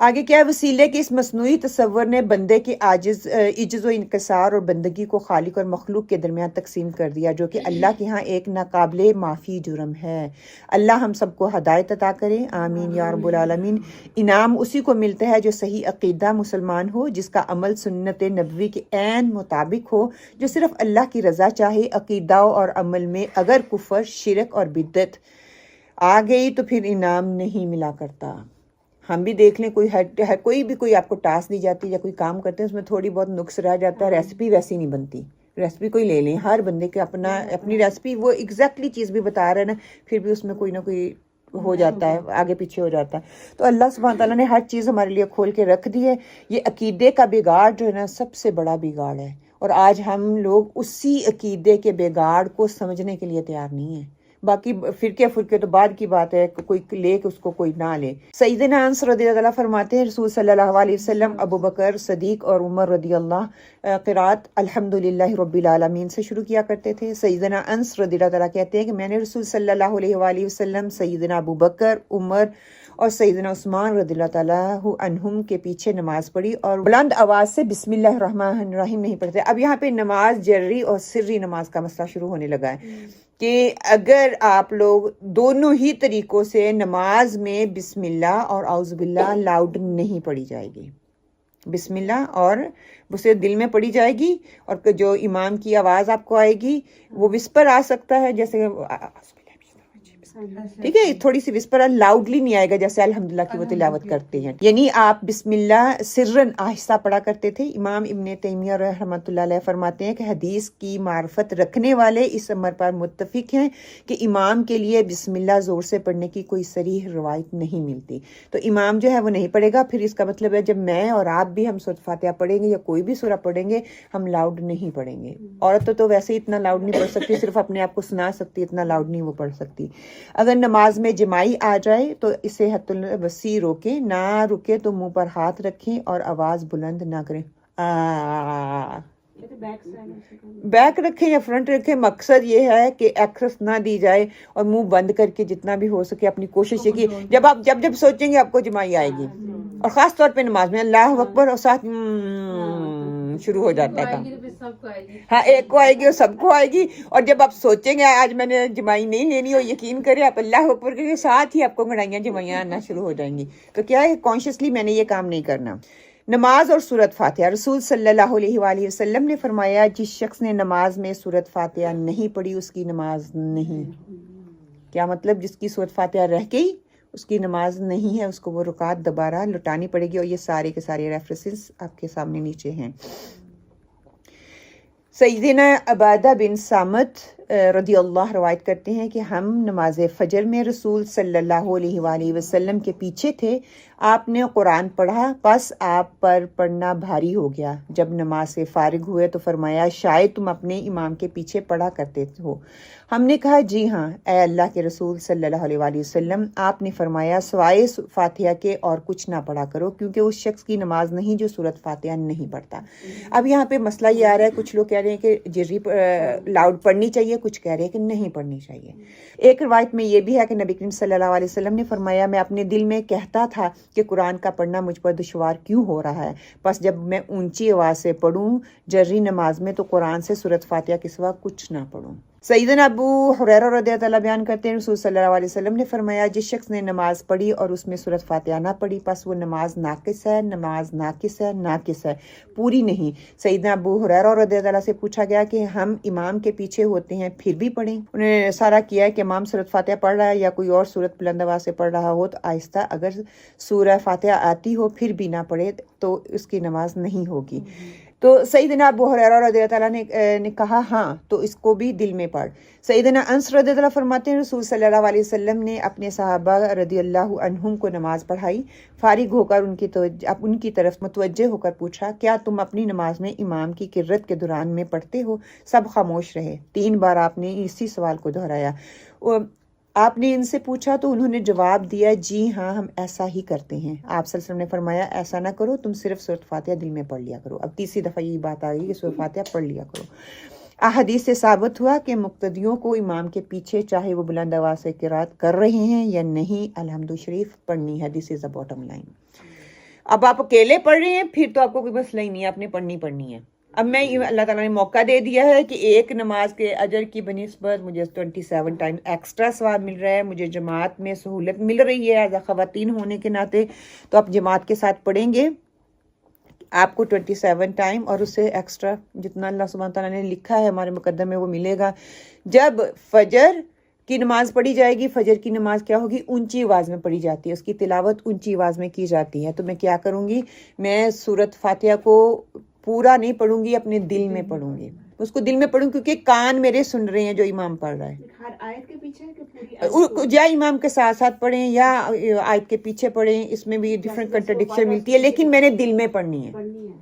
آگے کیا وسیلے کہ اس مصنوعی تصور نے بندے کے عجز و انکسار اور بندگی کو خالق اور مخلوق کے درمیان تقسیم کر دیا، جو کہ اللہ کے ہاں ایک ناقابل معافی جرم ہے۔ اللہ ہم سب کو ہدایت عطا کرے، آمین یا رب العالمین۔ انعام اسی کو ملتا ہے جو صحیح عقیدہ مسلمان ہو، جس کا عمل سنت نبوی کے عین مطابق ہو، جو صرف اللہ کی رضا چاہے۔ عقیدہ اور عمل میں اگر کفر، شرک اور بدعت آ گئی تو پھر انعام نہیں ملا کرتا۔ ہم بھی دیکھ لیں، کوئی آپ کو ٹاسک دی جاتی ہے یا کوئی کام کرتے ہیں، اس میں تھوڑی بہت نقص رہ جاتا ہے، ریسیپی ویسی نہیں بنتی۔ ریسیپی کوئی لے لیں، ہر بندے کے اپنی ریسیپی، وہ ایگزیکٹلی چیز بھی بتا رہے ہیں نا، پھر بھی اس میں کوئی نہ کوئی ہو جاتا ہے، آگے پیچھے ہو جاتا ہے۔ تو اللہ سبحانہ تعالیٰ نے ہر چیز ہمارے لیے کھول کے رکھ دی ہے۔ یہ عقیدے کا بگاڑ جو ہے نا، سب سے بڑا بگاڑ ہے، اور آج ہم لوگ اسی عقیدے کے بگاڑ کو سمجھنے کے لیے تیار نہیں ہیں۔ باقی فرقے تو بعد کی بات ہے، کوئی لے کہ اس کو کوئی نہ لے۔ سیدنا انس رضی اللہ عنہ فرماتے ہیں رسول صلی اللہ علیہ وسلم ابو بکر صدیق اور عمر رضی اللہ قرات الحمدللہ رب العالمین سے شروع کیا کرتے تھے۔ سیدنا انس رضی اللہ عنہ کہتے ہیں کہ میں نے رسول صلی اللہ علیہ وآلہ وسلم، سیدنا ابو بکر، عمر اور سیدنا عثمان رضی اللہ تعالیٰ عنہم کے پیچھے نماز پڑھی اور بلند آواز سے بسم اللہ الرحمن الرحیم نہیں پڑھتے۔ اب یہاں پہ نماز جہری اور سری نماز کا مسئلہ شروع ہونے لگا ہے کہ اگر آپ لوگ دونوں ہی طریقوں سے نماز میں بسم اللہ اور اعوذ باللہ لاؤڈ نہیں پڑھی جائے گی، بسم اللہ اور اسے دل میں پڑھی جائے گی، اور جو امام کی آواز آپ کو آئے گی وہ وسپر آ سکتا ہے، جیسے ٹھیک ہے، تھوڑی سی وسپر لاؤڈلی نہیں آئے گا، جیسے الحمدللہ کی وہ تلاوت کرتے ہیں۔ یعنی آپ بسم اللہ سرن آہستہ پڑھا کرتے تھے۔ امام ابن تیمیہ رحمۃ اللہ علیہ فرماتے ہیں کہ حدیث کی معرفت رکھنے والے اس امر پر متفق ہیں کہ امام کے لیے بسم اللہ زور سے پڑھنے کی کوئی صریح روایت نہیں ملتی، تو امام جو ہے وہ نہیں پڑھے گا۔ پھر اس کا مطلب ہے جب میں اور آپ بھی ہم سورۃ فاتحہ پڑھیں گے یا کوئی بھی سورہ پڑھیں گے، ہم لاؤڈ نہیں پڑھیں گے۔ عورت تو ویسے ہی اتنا لاؤڈ نہیں پڑھ سکتی، صرف اپنے آپ کو سنا سکتی، اتنا لاؤڈ نہیں وہ پڑھ سکتی۔ اگر نماز میں جماعی آ جائے تو اسے حد الوسیع روکیں، نہ رکے تو منہ پر ہاتھ رکھیں اور آواز بلند نہ کریں۔ بیک رکھیں یا فرنٹ رکھیں، مقصد یہ ہے کہ ایکسس نہ دی جائے، اور منہ بند کر کے جتنا بھی ہو سکے اپنی کوشش ہے کہ جب سوچیں گے آپ کو جماعی آئے گی، اور خاص طور پہ نماز میں اللہ اکبر اور ساتھ شروع ہو جاتا ہے کام۔ ہاں، ایک کو آئے گی اور سب کو آئے گی، اور جب آپ سوچیں گے آج میں نے جماعی نہیں لینی، اور یقین کریں آپ اللہ اکبر کے ساتھ ہی آپ کو گھڑائیاں جماعیاں آنا شروع ہو جائیں گی۔ تو کیا ہے، کانشیسلی میں نے یہ کام نہیں کرنا۔ نماز اور سورۃ فاتحہ، رسول صلی اللہ علیہ وآلہ وسلم نے فرمایا جس شخص نے نماز میں سورۃ فاتحہ نہیں پڑھی اس کی نماز نہیں۔ کیا مطلب؟ جس کی سورۃ فاتحہ رہ گئی اس کی نماز نہیں ہے، اس کو وہ رکعت دوبارہ لوٹانی پڑے گی، اور یہ سارے کے سارے ریفرنسز آپ کے سامنے نیچے ہیں۔ سیدنا عبادہ بن صامت رضی اللہ روایت کرتے ہیں کہ ہم نماز فجر میں رسول صلی اللہ علیہ وآلہ وسلم کے پیچھے تھے، آپ نے قرآن پڑھا، پس آپ پر پڑھنا بھاری ہو گیا۔ جب نماز سے فارغ ہوئے تو فرمایا شاید تم اپنے امام کے پیچھے پڑھا کرتے ہو۔ ہم نے کہا جی ہاں اے اللہ کے رسول صلی اللہ علیہ وآلہ وسلم۔ آپ نے فرمایا سوائے فاتحہ کے اور کچھ نہ پڑھا کرو، کیونکہ اس شخص کی نماز نہیں جو سورۃ فاتحہ نہیں پڑھتا۔ اب یہاں پہ مسئلہ یہ آ رہا ہے، کچھ لوگ کہہ رہے ہیں کہ جری لاؤڈ پڑھنی چاہیے، کچھ کہہ رہے ہیں کہ نہیں پڑھنی چاہیے۔ ایک روایت میں یہ بھی ہے کہ نبی کریم صلی اللہ علیہ وسلم نے فرمایا میں اپنے دل میں کہتا تھا کہ قرآن کا پڑھنا مجھ پر دشوار کیوں ہو رہا ہے، بس جب میں اونچی آواز سے پڑھوں جہری نماز میں تو قرآن سے سورۃ فاتحہ کے سوا کچھ نہ پڑھوں۔ سیدنا ابو ہریرہ رضی اللہ عنہ بیان کرتے ہیں رسول صلی اللہ علیہ وسلم نے فرمایا جس شخص نے نماز پڑھی اور اس میں سورۃ فاتحہ نہ پڑھی پس وہ نماز ناقص ہے، نماز ناقص ہے، ناقص ہے، پوری نہیں۔ سیدنا ابو ہریرہ رضی اللہ عنہ سے پوچھا گیا کہ ہم امام کے پیچھے ہوتے ہیں پھر بھی پڑھیں؟ انہوں نے اشارہ کیا ہے کہ امام سورۃ فاتحہ پڑھ رہا ہے یا کوئی اور سورت بلند آواز سے پڑھ رہا ہو تو آہستہ، اگر سورہ فاتحہ آتی ہو پھر بھی نہ پڑھے تو اس کی نماز نہیں ہوگی۔ تو سیدنا ابو ہریرہ رضی اللہ عنہ نے کہا ہاں تو اس کو بھی دل میں پڑھ۔ سیدنا انس رضی اللہ فرماتے ہیں رسول صلی اللہ علیہ وسلم نے اپنے صحابہ رضی اللہ عنہم کو نماز پڑھائی، فارغ ہو کر ان کی طرف متوجہ ہو کر پوچھا کیا تم اپنی نماز میں امام کی قرت کے دوران میں پڑھتے ہو؟ سب خاموش رہے۔ 3 بار آپ نے اسی سوال کو دہرایا۔ آپ نے ان سے پوچھا تو انہوں نے جواب دیا جی ہاں ہم ایسا ہی کرتے ہیں۔ آپ صلی اللہ علیہ وسلم نے فرمایا ایسا نہ کرو، تم صرف سورۃ فاتحہ دل میں پڑھ لیا کرو۔ اب تیسری دفعہ یہ بات آ گئی کہ سورۃ فاتحہ پڑھ لیا کرو۔ احادیث سے ثابت ہوا کہ مقتدیوں کو امام کے پیچھے چاہے وہ بلند آواز سے قرات کر رہے ہیں یا نہیں الحمد شریف پڑھنی ہے۔ دس از the bottom line۔ اب آپ اکیلے پڑھ رہے ہیں پھر تو آپ کو کوئی مسئلہ ہی نہیں ہے, آپ نے پڑھنی ہے. اب میں اللہ تعالیٰ نے موقع دے دیا ہے کہ ایک نماز کے اجر کی بنسبت مجھے 27 ٹائم ایکسٹرا ثواب مل رہا ہے, مجھے جماعت میں سہولت مل رہی ہے ایز اے خواتین ہونے کے ناطے. تو آپ جماعت کے ساتھ پڑھیں گے, آپ کو 27 ٹائم اور اس سے ایکسٹرا جتنا اللہ سبحانہ تعالیٰ نے لکھا ہے ہمارے مقدر میں وہ ملے گا. جب فجر کی نماز پڑھی جائے گی, فجر کی نماز کیا ہوگی, اونچی آواز میں پڑھی جاتی ہے, اس کی تلاوت اونچی آواز میں کی جاتی ہے. تو میں کیا کروں گی, میں سورۃ فاتحہ کو پورا نہیں پڑھوں گی, اپنے دل میں پڑھوں گی, اس کو دل میں پڑھوں کیونکہ کان میرے سن رہے ہیں جو امام پڑھ رہا ہے. ہر آیت کے پیچھے کہ پوری یا امام کے ساتھ ساتھ پڑھیں یا آیت کے پیچھے پڑھیں, اس میں بھی ڈفرینٹ کنٹرڈکشن ملتی ہے, لیکن میں نے دل میں پڑھنی ہے.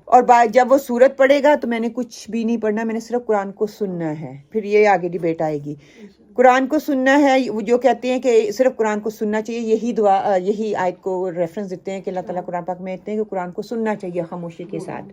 اور جب وہ سورت پڑھے گا تو میں نے کچھ بھی نہیں پڑھنا, میں نے صرف قرآن کو سننا ہے. پھر یہ آگے ڈیبیٹ آئے گی. قرآن کو سننا ہے, وہ جو کہتے ہیں کہ صرف قرآن کو سننا چاہیے, یہی دعا یہی آیت کو ریفرنس دیتے ہیں کہ اللہ تعالیٰ قرآن پاک میں کہتے ہیں کہ قرآن کو سننا چاہیے خاموشی کے ساتھ.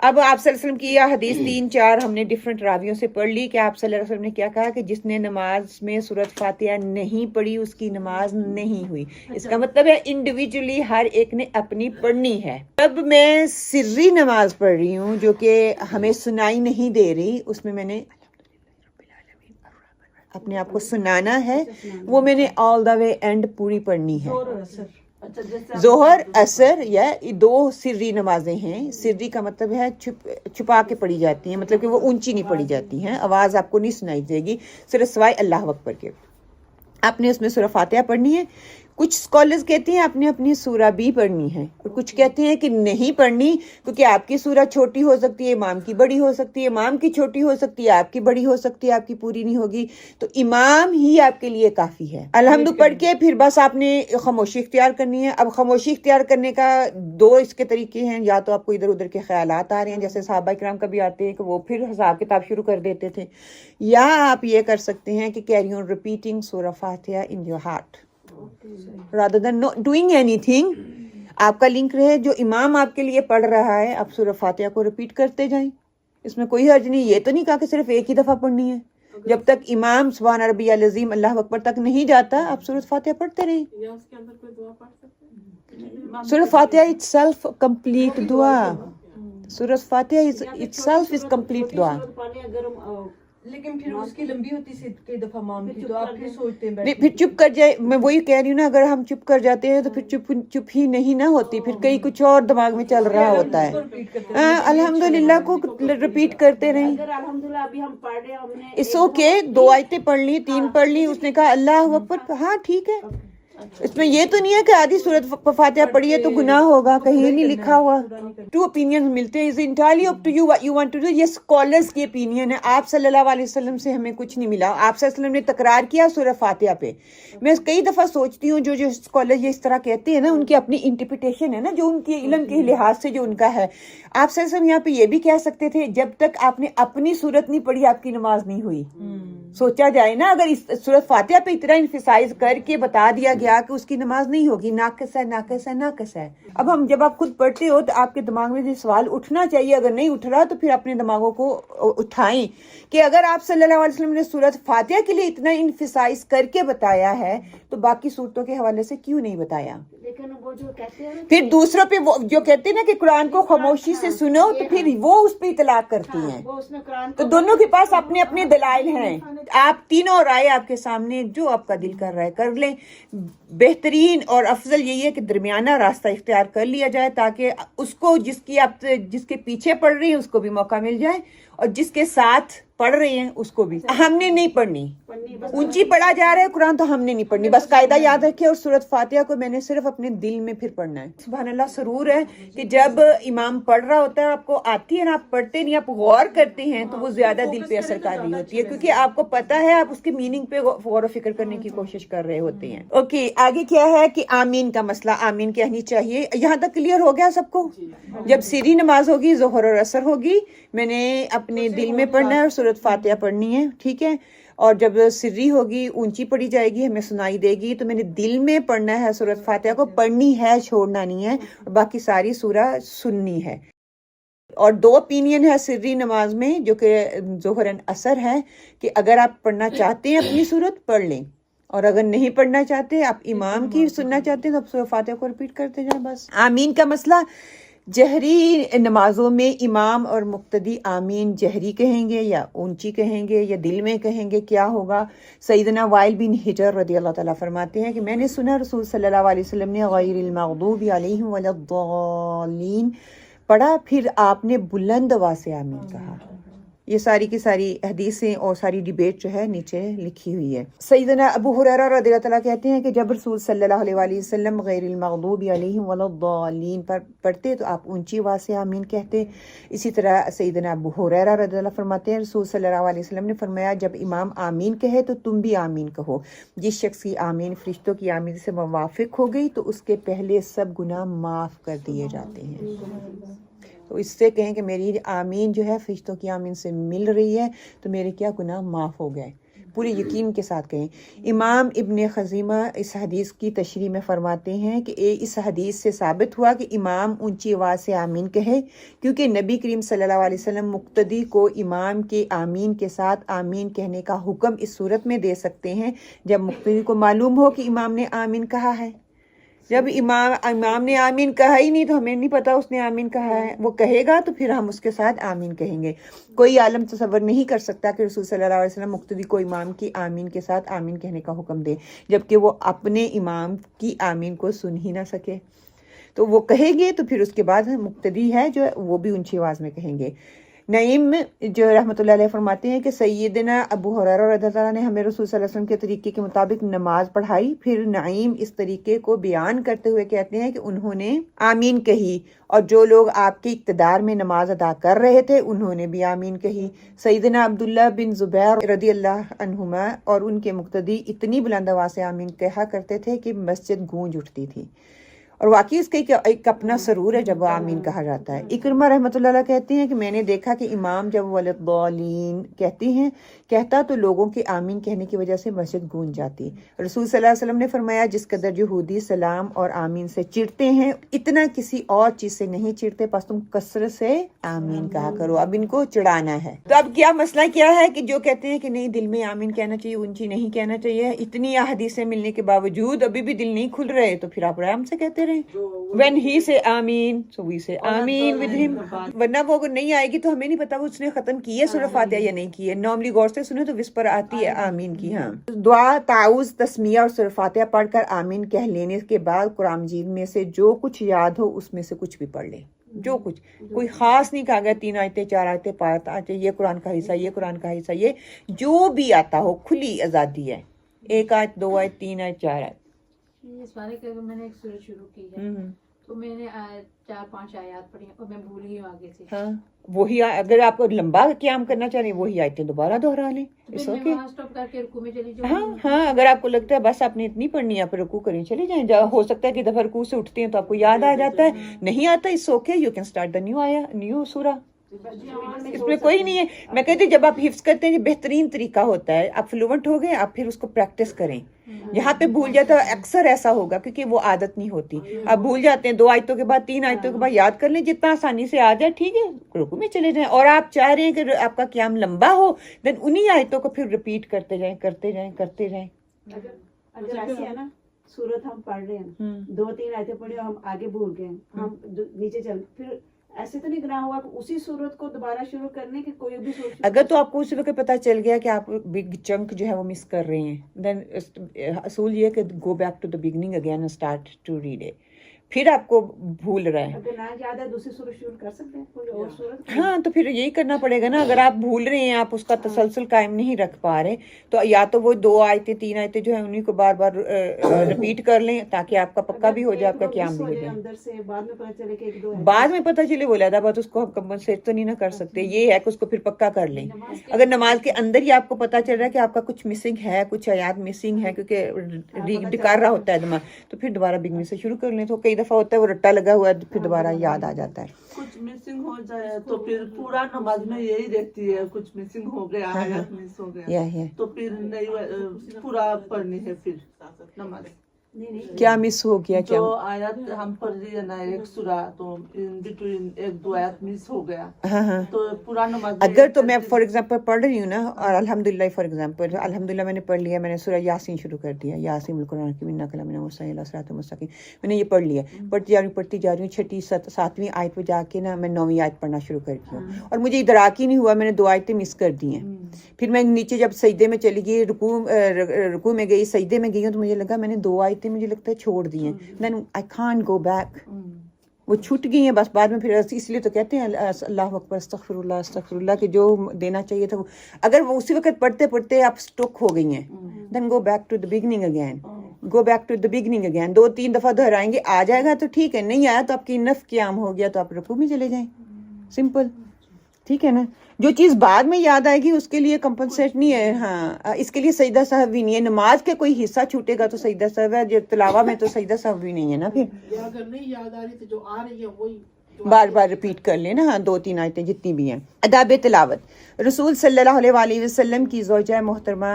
اب آپ صلی اللہ علیہ وسلم کی یہ حدیث 3-4 ہم نے ڈفرینٹ راویوں سے پڑھ لی کہ آپ صلی اللہ علیہ وسلم نے کیا کہا کہ جس نے نماز میں سورۃ فاتحہ نہیں پڑھی اس کی نماز نہیں ہوئی. اس کا مطلب ہے انڈیویجولی ہر ایک نے اپنی پڑھنی ہے. اب میں سری نماز پڑھ رہی ہوں جو کہ ہمیں سنائی نہیں دے رہی, اس میں نے اپنے آپ کو سنانا ہے, وہ میں نے آل دا وے اینڈ پوری پڑھنی ہے. ظہر اثر یا 2 سری نمازیں ہیں. سری کا مطلب ہے چھپا کے پڑھی جاتی ہیں, مطلب کہ وہ اونچی نہیں پڑھی جاتی ہیں, آواز آپ کو نہیں سنائی دے گی صرف سوائے اللہ اکبر کے. آپ نے اس میں سورہ فاتحہ پڑھنی ہے. کچھ اسکالرز کہتے ہیں آپ نے اپنی سورہ بھی پڑھنی ہے, اور کچھ کہتے ہیں کہ نہیں پڑھنی کیونکہ آپ کی سورہ چھوٹی ہو سکتی ہے, امام کی بڑی ہو سکتی ہے, امام کی چھوٹی ہو سکتی ہے, آپ کی بڑی ہو سکتی ہے, آپ کی پوری نہیں ہوگی, تو امام ہی آپ کے لیے کافی ہے. الحمد پڑھ کے پھر بس آپ نے خاموشی اختیار کرنی ہے. اب خاموشی اختیار کرنے کا 2 اس کے طریقے ہیں, یا تو آپ کو ادھر ادھر کے خیالات آ رہے ہیں جیسے صحابہ کرام کبھی آتے ہیں کہ وہ پھر حساب کتاب شروع کر دیتے تھے, یا آپ یہ کر سکتے ہیں کہ کیری آن ریپیٹنگ سورہ فاتحہ in your heart rather than not doing anything. آپ کا لنک رہے, جو امام آپ کے لیے پڑھ رہا ہے آپ سورہ فاتحہ کو ریپیٹ کرتے جائیں, اس میں کوئی حرج نہیں. یہ تو نہیں کہا کہ صرف ایک ہی دفعہ پڑھنی ہے, جب تک امام سبحان ربی العظیم اللہ اکبر تک نہیں جاتا آپ سورہ فاتحہ پڑھتے رہیں. یا اس کے اندر کوئی دعا پڑھ سکتے ہیں. سورہ فاتحہ itself complete دعا, سورہ فاتحہ itself is complete دعا. لیکن پھر اس کی لمبی ہوتی ہے کئی دفعہ مام کی, تو آپ پھر سوچتے ہیں پھر چپ کر جائے. میں وہی کہہ رہی ہوں نا, اگر ہم چپ کر جاتے ہیں تو پھر چپ ہی نہیں نہ ہوتی, پھر کئی کچھ اور دماغ میں چل رہا ہوتا ہے. الحمدللہ کو ریپیٹ کرتے رہیں. الحمدللہ ابھی ہم پڑھ رہے ہیں, ہم نے اس اوکے 2 آیتیں پڑھ لی, 3 پڑھ لی, اس نے کہا اللہ اکبر, ہاں ٹھیک ہے. اس میں یہ تو نہیں ہے کہ آدھی سورۃ فاتحہ پڑھیے تو گناہ ہوگا, کہیں نہیں لکھا ہوا. 2 opinions ملتے ہیں, is entirely up to you what you want to do. یہ اسکالرز کی opinion ہے, آپ صلی اللہ علیہ وسلم سے ہمیں کچھ نہیں ملا. آپ صلی اللہ علیہ وسلم نے تکرار کیا سورہ فاتحہ پہ. میں کئی دفعہ سوچتی ہوں جو اسکالر یہ اس طرح کہتے ہیں نا, ان کی اپنی انٹرپریٹیشن ہے نا, جو ان کے علم کے لحاظ سے جو ان کا ہے. آپ صلی اللہ علیہ وسلم یہاں پہ یہ بھی کہہ سکتے تھے جب تک آپ نے اپنی سورت نہیں پڑھی آپ کی نماز نہیں ہوئی. سوچا جائے نا, اگر سورۃ فاتحہ پہ اتنا انفسائز کر کے بتا دیا گیا کہ اس کی نماز نہیں ہوگی, ناقص ہے ناقص ہے ناقص ہے. اب ہم جب آپ خود پڑھتے ہو تو آپ کے دماغ میں یہ سوال اٹھنا چاہیے, اگر نہیں اٹھ رہا تو پھر اپنے دماغوں کو اٹھائیں کہ اگر آپ صلی اللہ علیہ وسلم نے سورۃ فاتحہ کے لیے اتنا انفسائز کر کے بتایا ہے تو باقی صورتوں کے حوالے سے کیوں نہیں بتایا. لیکن وہ جو کہتے ہیں پھر دوسروں پہ وہ جو کہتے ہیں نا کہ قرآن کو خاموشی سے سنو, تو پھر وہ اس پہ اطلاق کرتی ہیں. وہ اس میں قرآن تو دونوں کے پاس اپنے اپنے دلائل ہیں. آپ تینوں رائے آپ کے سامنے, جو آپ کا دل کر رہا ہے کر لیں. بہترین اور افضل یہی ہے کہ درمیانہ راستہ اختیار کر لیا جائے تاکہ اس کو جس کے پیچھے پڑھ رہی ہیں اس کو بھی موقع مل جائے, اور جس کے ساتھ پڑھ رہے ہیں اس کو بھی. ہم نے نہیں پڑھنی, اونچی پڑھا جا رہا ہے قرآن تو ہم نے نہیں پڑھنی. بس قاعدہ یاد رکھے, اور سورۃ فاتحہ کو میں نے صرف اپنے دل میں پھر پڑھنا ہے. سبحان اللہ, سرور ہے کہ جب امام پڑھ رہا ہوتا ہے آپ کو آتی ہے نا, آپ پڑھتے نہیں, آپ غور کرتے ہیں تو وہ زیادہ دل پہ اثر کر رہی ہوتی ہے, کیونکہ آپ کو پتا ہے آپ اس کے میننگ پہ غور و فکر کرنے کی کوشش کر رہے ہوتے ہیں. اوکے, آگے کیا ہے کہ آمین کا مسئلہ, آمین کہنی چاہیے. یہاں تک کلیئر ہو گیا سب کو. جب سری نماز ہوگی, ظہر اور عصر ہوگی, میں نے اپنے دل میں پڑھنا ہے اور سورۃ فاتحہ پڑھنی ہے, ٹھیک ہے. اور جب سری ہوگی, اونچی پڑھی جائے گی, ہمیں سنائی دے گی, تو میں نے دل میں پڑھنا ہے سورۃ فاتحہ کو, پڑھنی ہے, چھوڑنا نہیں ہے, اور باقی ساری سورہ سننی ہے. اور 2 opinion ہے سری نماز میں جو کہ ظہر اور عصر ہے, کہ اگر آپ پڑھنا چاہتے ہیں اپنی سورت پڑھ لیں, اور اگر نہیں پڑھنا چاہتے, آپ امام کی سننا چاہتے ہیں تو آپ سورہ فاتحہ کو ریپیٹ کرتے جائیں بس. آمین کا مسئلہ جہری نمازوں میں امام اور مقتدی آمین جہری کہیں گے یا اونچی کہیں گے یا دل میں کہیں گے, کیا ہوگا؟ سیدنا وائل بن حجر رضی اللہ تعالیٰ فرماتے ہیں کہ میں نے سنا رسول صلی اللہ علیہ وسلم نے غیر المغضوب علیہم ولا الضالین پڑھا, پھر آپ نے بلند آواز سے آمین کہا. یہ ساری کی ساری حدیثیں اور ساری ڈیبیٹ جو ہے نیچے لکھی ہوئی ہے. سیدنا ابو ہریرہ رضی اللہ تعالیٰ کہتے ہیں کہ جب رسول صلی اللہ علیہ وآلہ وسلم غیر المغضوب علیہم ولا الضالین پر پڑھتے تو آپ اونچی آواز سے آمین کہتے. اسی طرح سیدنا ابو ہریرہ رضی اللہ فرماتے ہیں رسول صلی اللہ علیہ وسلم نے فرمایا جب امام آمین کہے تو تم بھی آمین کہو. جس شخص کی آمین فرشتوں کی آمین سے موافق ہو گئی تو اس کے پہلے سب گناہ معاف کر دیے جاتے ہیں. تو اس سے کہیں کہ میری آمین جو ہے فرشتوں کی آمین سے مل رہی ہے تو میرے کیا گناہ معاف ہو گئے, پوری یقین کے ساتھ کہیں. امام ابن خزیمہ اس حدیث کی تشریح میں فرماتے ہیں کہ اس حدیث سے ثابت ہوا کہ امام اونچی آواز سے آمین کہے, کیونکہ نبی کریم صلی اللہ علیہ وسلم مقتدی کو امام کے آمین کے ساتھ آمین کہنے کا حکم اس صورت میں دے سکتے ہیں جب مقتدی کو معلوم ہو کہ امام نے آمین کہا ہے. جب امام نے آمین کہا ہی نہیں تو ہمیں نہیں پتا اس نے آمین کہا ہے, وہ کہے گا تو پھر ہم اس کے ساتھ آمین کہیں گے. کوئی عالم تصور نہیں کر سکتا کہ رسول صلی اللہ علیہ وسلم مقتدی کو امام کی آمین کے ساتھ آمین کہنے کا حکم دے جبکہ وہ اپنے امام کی آمین کو سن ہی نہ سکے. تو وہ کہیں گے تو پھر اس کے بعد مقتدی ہے جو وہ بھی اونچی آواز میں کہیں گے. نعیم جو رحمۃ اللہ علیہ فرماتے ہیں کہ سیدنا ابو ہریرہ رضی اللہ عنہ نے ہمیں رسول صلی اللہ علیہ وسلم کے طریقے کے مطابق نماز پڑھائی. پھر نعیم اس طریقے کو بیان کرتے ہوئے کہتے ہیں کہ انہوں نے آمین کہی اور جو لوگ آپ کے اقتدار میں نماز ادا کر رہے تھے انہوں نے بھی آمین کہی. سیدنا عبداللہ بن زبیر رضی اللہ عنہما اور ان کے مقتدی اتنی بلند آواز سے آمین کہا کرتے تھے کہ مسجد گونج اٹھتی تھی. اور واقعی اس کا ایک اپنا سرور ہے جب وہ آمین کہا جاتا ہے. اکرمہ رحمۃ اللہ علیہ کہتے ہیں کہ میں نے دیکھا کہ امام جب ولضالین کہتا تو لوگوں کے آمین کہنے کی وجہ سے مسجد گونج جاتی. رسول صلی اللہ علیہ وسلم نے فرمایا جس قدر یہودی سلام اور آمین سے چڑھتے ہیں اتنا کسی اور چیز سے نہیں چڑھتے, پس تم کثرت سے آمین کہا کرو. اب ان کو چڑھانا ہے. تو اب کیا مسئلہ کیا ہے کہ جو کہتے ہیں کہ نہیں دل میں آمین کہنا چاہیے اونچی نہیں کہنا چاہیے, اتنی احادیثیں ملنے کے باوجود ابھی بھی دل نہیں کھل رہے تو پھر آپ آرام سے کہتے when he say آمین so we say آمین with him. ورنہ وہ اگر نہیں آئے گی تو ہمیں نہیں پتا وہ اس نے ختم کی ہے سورہ فاتحہ یا نہیں کی ہے. نارملی غور سے سنیں تو وسپر آتی ہے آمین کی. ہاں, دعا تعوذ تسمیہ اور سورہ فاتحہ پڑھ کر آمین کہہ لینے کے بعد قرآن مجید میں سے جو کچھ یاد ہو اس میں سے کچھ بھی پڑھ لے. جو کچھ, کوئی خاص نہیں کہا گیا 3 آیتیں 4 آیتیں پڑھتا یہ قرآن کا حصہ یہ قرآن کا حصہ, یہ جو بھی آتا ہو کھلی آزادی ہے. 1 آیت 2 آیت 3 آیت 4 آیت. اس بارے کہ میں نے ایک سورت شروع کی ہے تو میں نے 4-5 آیات پڑھی اور میں بھول گئی ہوں آگے سے. ہاں وہی اگر آپ کو لمبا قیام کرنا چاہ رہے ہیں وہی آیتیں دوبارہ دہرا لیں. اسٹاپ کر کے رکوع میں چلی جاؤں. ہاں اگر آپ کو لگتا ہے بس آپ نے اتنی پڑھنی ہے آپ رکوع کریں چلے جائیں. ہو سکتا ہے کہ دفعہ رکوع سے اٹھتے ہیں تو آپ کو یاد آ جاتا ہے, نہیں آتا اس okay you can start the new سورہ. اس میں کوئی نہیں ہے. میں کہتی ہوں جب آپ حفظ کرتے ہیں بہترین طریقہ ہوتا ہے آپ فلوئنٹ ہو گئے آپ پھر اس کو پریکٹس کریں. یہاں پہ بھول جاتا ہے اکثر ایسا ہوگا کیونکہ وہ عادت نہیں ہوتی. آپ بھول جاتے ہیں 2 آیتوں کے بعد 3 آیتوں کے بعد یاد کر لیں جتنا آسانی سے آ جائے ٹھیک ہے رکوع میں چلے جائیں. اور آپ چاہ رہے ہیں کہ آپ کا قیام لمبا ہو دین انہی آیتوں کو پھر ریپیٹ کرتے جائیں. اگر ایسے ہے نا سورت ہم پڑھ رہے ہیں 2-3 آیتیں پڑھی اور ہم آگے بھول گئے ہم نیچے چل پھر ایسے تو نہیں گناہ ہوا کہ اسی صورت کو دوبارہ شروع کرنے کی کوئی بھی صورت. اگر تو آپ کو اسی وقت پتہ چل گیا کہ آپ بگ چنک جو ہے وہ مس کر رہے ہیں دین اصول یہ کہ go back to the beginning again and start to read it. پھر آپ کو بھول رہا ہے اگر نہ یاد ہے دوسری صورت شروع کر سکتے ہیں کوئی اور صورت. ہاں تو پھر یہی کرنا پڑے گا نا. اگر آپ بھول رہے ہیں آپ اس کا تسلسل قائم نہیں رکھ پا رہے تو یا تو وہ 2 آیتیں 3 آیتیں جو ہیں انہیں کو بار بار ریپیٹ کر لیں تاکہ آپ کا پکا بھی ہو جائے آپ کا قیام بھی ہو جائے. اندر سے بعد میں پتہ چلے کہ 1-2 بعد میں پتہ چلے وہ لہذا بات اس کو ہم کمپنسیٹ تو نہیں نہ کر سکتے. یہ ہے کہ اس کو پھر پکا کر لیں. اگر نماز کے اندر ہی آپ کو پتہ چل رہا ہے کہ آپ کا کچھ مسنگ ہے کچھ آیات مسنگ ہے کیونکہ ڈکار رہا ہوتا ہے دماغ تو پھر دوبارہ بگننگ سے شروع کر لیں. تو کئی دفعہ ہوتا ہے وہ رٹا لگا ہوا ہے پھر دوبارہ یاد آ جاتا ہے. کچھ مسنگ ہو جائے تو پھر پورا نماز میں یہی دیکھتی ہے کچھ مسنگ ہو گیا آیات مس ہو گیا تو پھر نہیں پورا پڑھنی ہے پھر نماز. کیا مس ہو گیا کیا؟ جو آیت ہم پڑھ رہی ہے نا ایک سورہ تو ان بٹوین ایک دو آیت مس ہو گیا ہاں تو پورا نماز اگر تو میں فار ایگزامپل پڑھ رہی ہوں نا اور الحمدللہ فار ایگزامپل الحمدللہ میں نے پڑھ لیا، میں نے سورہ یاسین شروع کر دیا، یاسین القرآن کی من کلام مستقیم صراط مستقیم، میں نے یہ پڑھ لیا، پڑھتی جا رہی ہوں 6 7ویں آیت پہ جا کے نا میں 9ویں آیت پڑھنا شروع کر دیا اور مجھے ادراک ہی نہیں ہوا، میں نے 2 آیتیں مس کر دی ہیں. پھر میں نیچے جب سجدے میں چلی گئی، رکوع میں گئی، سجدے میں گئی ہوں تو مجھے لگا میں نے 2 آیتیں مجھے لگتا ہے چھوڑ دی ہیں، دین آئی کانٹ گو بیک، وہ چھوٹ گئی ہیں بس. بعد میں پھر اس لیے تو کہتے ہیں اللہ اکبر استغفر اللہ کہ جو دینا چاہیے تھا وہ اگر وہ اسی وقت پڑھتے پڑھتے آپ اسٹک ہو گئی ہیں، then go back to the beginning again, 2-3 دفعہ دہرائیں گے، آ جائے گا تو ٹھیک ہے، نہیں آیا تو آپ کی نف قیام ہو گیا تو آپ رکوع میں چلے جائیں، سمپل، ٹھیک ہے نا. جو چیز بعد میں یاد آئے گی اس کے لیے کمپنسیٹ نہیں ہے. ہاں اس کے لیے سجدہ سہو بھی نہیں ہے. نماز کے کوئی حصہ چھوٹے گا تو سجدہ سہو ہے، جو تلاوہ میں تو سجدہ سہو بھی نہیں ہے نا. پھر اگر نہیں یاد آ رہی تو جو آ رہی ہے وہی بار بار ریپیٹ کر لیں نا. ہاں 2-3 آیتیں جتنی بھی ہیں. آداب تلاوت. رسول صلی اللہ علیہ وسلم کی زوجہ محترمہ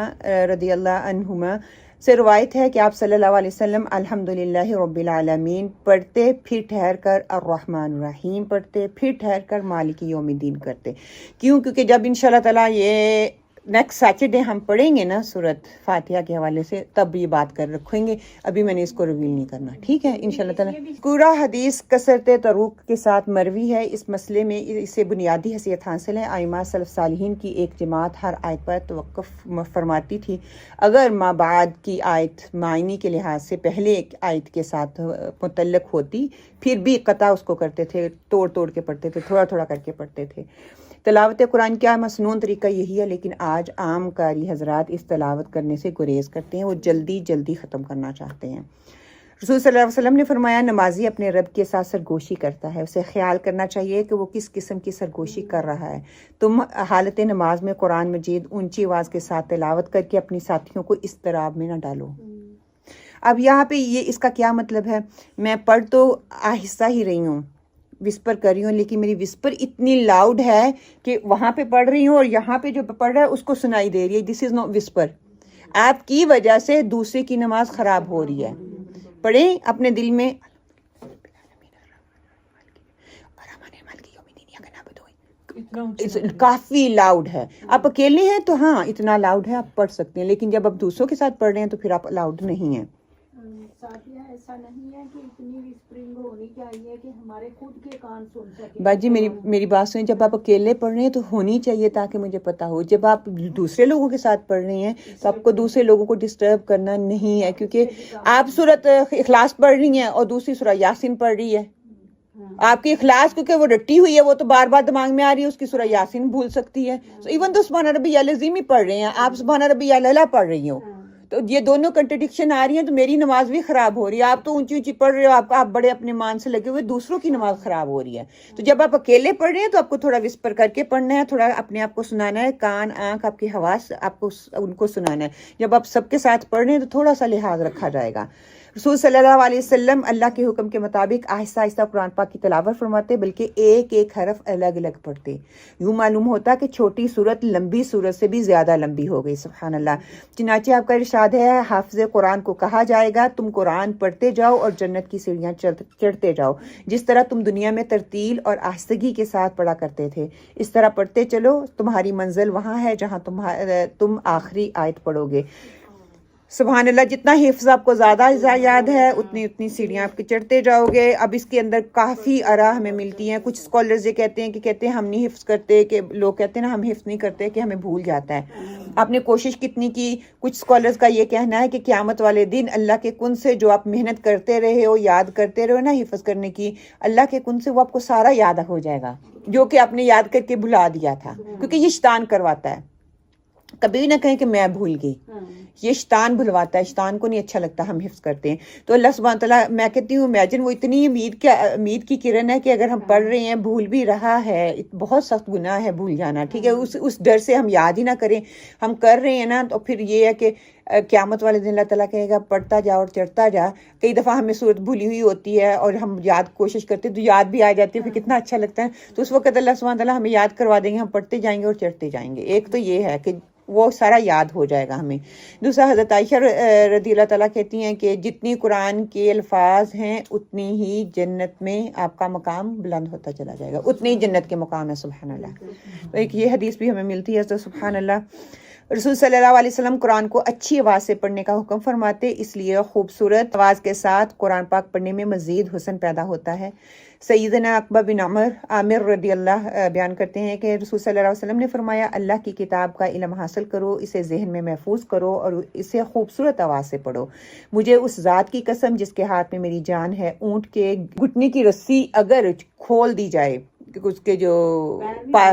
رضی اللہ عنہما سے روایت ہے کہ آپ صلی اللہ علیہ وسلم الحمدللہ رب العالمین پڑھتے، پھر ٹھہر کر الرحمن الرحیم پڑھتے، پھر ٹھہر کر مالک یوم الدین کرتے. کیونکہ جب انشاءاللہ تعالیٰ یہ نیکسٹ سیٹرڈے ہم پڑھیں گے نا سورۃ فاتحہ کے حوالے سے تب یہ بات کر رکھیں گے، ابھی میں نے اس کو ریویل نہیں کرنا، ٹھیک ہے انشاءاللہ تعالیٰ. پورا حدیث کثرت طرق کے ساتھ مروی ہے. اس مسئلے میں اسے بنیادی حیثیت حاصل ہے. ائمہ سلف صالحین کی ایک جماعت ہر آیت پر توقف فرماتی تھی. اگر ما بعد کی آیت معنی کے لحاظ سے پہلے ایک آیت کے ساتھ متعلق ہوتی پھر بھی قطع اس کو کرتے تھے، توڑ کے پڑھتے تھے، تھوڑا کر کے پڑھتے تھے. تلاوت قرآن کا مسنون طریقہ یہی ہے، لیکن آج عام قاری حضرات اس تلاوت کرنے سے گریز کرتے ہیں، وہ جلدی ختم کرنا چاہتے ہیں. رسول صلی اللہ علیہ وسلم نے فرمایا نمازی اپنے رب کے ساتھ سرگوشی کرتا ہے، اسے خیال کرنا چاہیے کہ وہ کس قسم کی سرگوشی کر رہا ہے. تم حالت نماز میں قرآن مجید اونچی آواز کے ساتھ تلاوت کر کے اپنی ساتھیوں کو اضطراب میں نہ ڈالو. اب یہاں پہ یہ اس کا کیا مطلب ہے؟ میں پڑھ تو آہستہ ہی رہی ہوں، وسپر کر رہی ہوں، لیکن میری وسپر اتنی لاؤڈ ہے کہ وہاں پہ پڑھ رہی ہوں اور یہاں پہ جو پڑھ رہا ہے اس کو سنائی دے رہی ہے. دس از ناٹ وسپر. آپ کی وجہ سے دوسرے کی نماز خراب ہو رہی ہے. پڑھیں اپنے دل میں کافی لاؤڈ ہے. آپ اکیلے ہیں تو ہاں اتنا لاؤڈ ہے آپ پڑھ سکتے ہیں، لیکن جب آپ دوسروں کے ساتھ پڑھ رہے ہیں تو پھر آپ لاؤڈ نہیں ہیں. ساتھیہ ایسا نہیں ہے کہ اتنی بھی اسپرنگ ہونی چاہیے کہ ہمارے خود کے کان سن سکیں. باجی میری بات سنیں، جب آپ اکیلے پڑھ رہے ہیں تو ہونی چاہیے تاکہ مجھے پتا ہو. جب آپ دوسرے لوگوں کے ساتھ پڑھ رہے ہیں تو آپ کو دوسرے لوگوں کو ڈسٹرب کرنا نہیں ہے، کیونکہ آپ سورۃ اخلاص پڑھ رہی ہیں اور دوسری سورہ یاسین پڑھ رہی ہے. آپ کی اخلاص کیونکہ وہ رٹی ہوئی ہے، وہ تو بار بار دماغ میں آ رہی ہے، اس کی سورہ یاسین بھول سکتی ہے. ایون تو سبحان ربی العظیم ہی پڑھ رہے ہیں، آپ سبحان ربی الاعلیٰ پڑھ رہی ہو، تو یہ دونوں کنٹرڈکشن آ رہی ہیں، تو میری نماز بھی خراب ہو رہی ہے. آپ تو اونچی پڑھ رہے ہو، آپ بڑے اپنے مان سے لگے ہوئے، دوسروں کی نماز خراب ہو رہی ہے. تو جب آپ اکیلے پڑھ رہے ہیں تو آپ کو تھوڑا وسپر کر کے پڑھنا ہے، تھوڑا اپنے آپ کو سنانا ہے، کان آنکھ آپ کی حواس آپ کو ان کو سنانا ہے. جب آپ سب کے ساتھ پڑھ رہے ہیں تو تھوڑا سا لحاظ رکھا جائے گا. رسول صلی اللہ علیہ وسلم اللہ کے حکم کے مطابق آہستہ قرآن پاک کی تلاوت فرماتے، بلکہ ایک حرف الگ پڑھتے. یوں معلوم ہوتا کہ چھوٹی سورت لمبی سورت سے بھی زیادہ لمبی ہو گئی. سبحان اللہ. چنانچہ آپ کا ارشاد ہے حافظ قرآن کو کہا جائے گا تم قرآن پڑھتے جاؤ اور جنت کی سیڑھیاں چڑھتے جاؤ، جس طرح تم دنیا میں ترتیل اور آہستگی کے ساتھ پڑھا کرتے تھے، اس طرح پڑھتے چلو، تمہاری منزل وہاں ہے جہاں تم آخری آیت پڑھو گے. سبحان اللہ. جتنا حفظ آپ کو زیادہ یاد ہے اتنی سیڑھیاں آپ کے چڑھتے جاؤ گے. اب اس کے اندر کافی آراء ہمیں ملتی ہیں. کچھ اسکالرز یہ کہتے ہیں ہم نہیں حفظ کرتے، کہ لوگ کہتے ہیں نا ہم حفظ نہیں کرتے کہ ہمیں بھول جاتا ہے. آپ نے کوشش کتنی کی؟ کچھ اسکالرز کا یہ کہنا ہے کہ قیامت والے دن اللہ کے کن سے جو آپ محنت کرتے رہے ہو، یاد کرتے رہے ہو نا حفظ کرنے کی، اللہ کے کن سے وہ آپ کو سارا یاد ہو جائے گا جو کہ آپ نے یاد کر کے بھلا دیا تھا، کیونکہ یہ شیطان کرواتا ہے. کبھی بھی نہ کہیں کہ میں بھول گئی، یہ شیطان بھلواتا ہے. شیطان کو نہیں اچھا لگتا ہم حفظ کرتے ہیں. تو اللہ سبحانہ تعالیٰ، میں کہتی ہوں امیجن، وہ اتنی امید کی کرن ہے کہ اگر ہم پڑھ رہے ہیں بھول بھی رہا ہے، بہت سخت گناہ ہے بھول جانا، ٹھیک ہے، اس ڈر سے ہم یاد ہی نہ کریں، ہم کر رہے ہیں نا، تو پھر یہ ہے کہ قیامت والے دن اللہ تعالیٰ کہے گا پڑھتا جا اور چڑھتا جا. کئی دفعہ ہمیں صورت بھولی ہوئی ہوتی ہے اور ہم کوشش کرتے تو یاد بھی آ جاتی ہے، پھر کتنا اچھا لگتا ہے. تو اس وقت اللہ سبحانہ تعالیٰ ہمیں یاد کروا دیں گے، ہم پڑھتے جائیں گے اور چڑھتے جائیں گے. ایک تو یہ ہے کہ وہ سارا یاد ہو جائے گا ہمیں. دوسرا حضرت عائشہ رضی اللہ تعالیٰ کہتی ہیں کہ جتنی قرآن کے الفاظ ہیں اتنی ہی جنت میں آپ کا مقام بلند ہوتا چلا جائے گا, اتنی ہی جنت کے مقام ہے. سبحان اللہ. تو ایک یہ حدیث بھی ہمیں ملتی ہے. تو سبحان اللہ, رسول صلی اللہ علیہ وسلم قرآن کو اچھی آواز سے پڑھنے کا حکم فرماتے, اس لیے خوبصورت آواز کے ساتھ قرآن پاک پڑھنے میں مزید حسن پیدا ہوتا ہے. سیدنا عقبہ بن عامر رضی اللہ بیان کرتے ہیں کہ رسول صلی اللہ علیہ وسلم نے فرمایا, اللہ کی کتاب کا علم حاصل کرو, اسے ذہن میں محفوظ کرو اور اسے خوبصورت آواز سے پڑھو. مجھے اس ذات کی قسم جس کے ہاتھ میں میری جان ہے, اونٹ کے گھٹنے کی رسی اگر کھول دی جائے, اس کے جو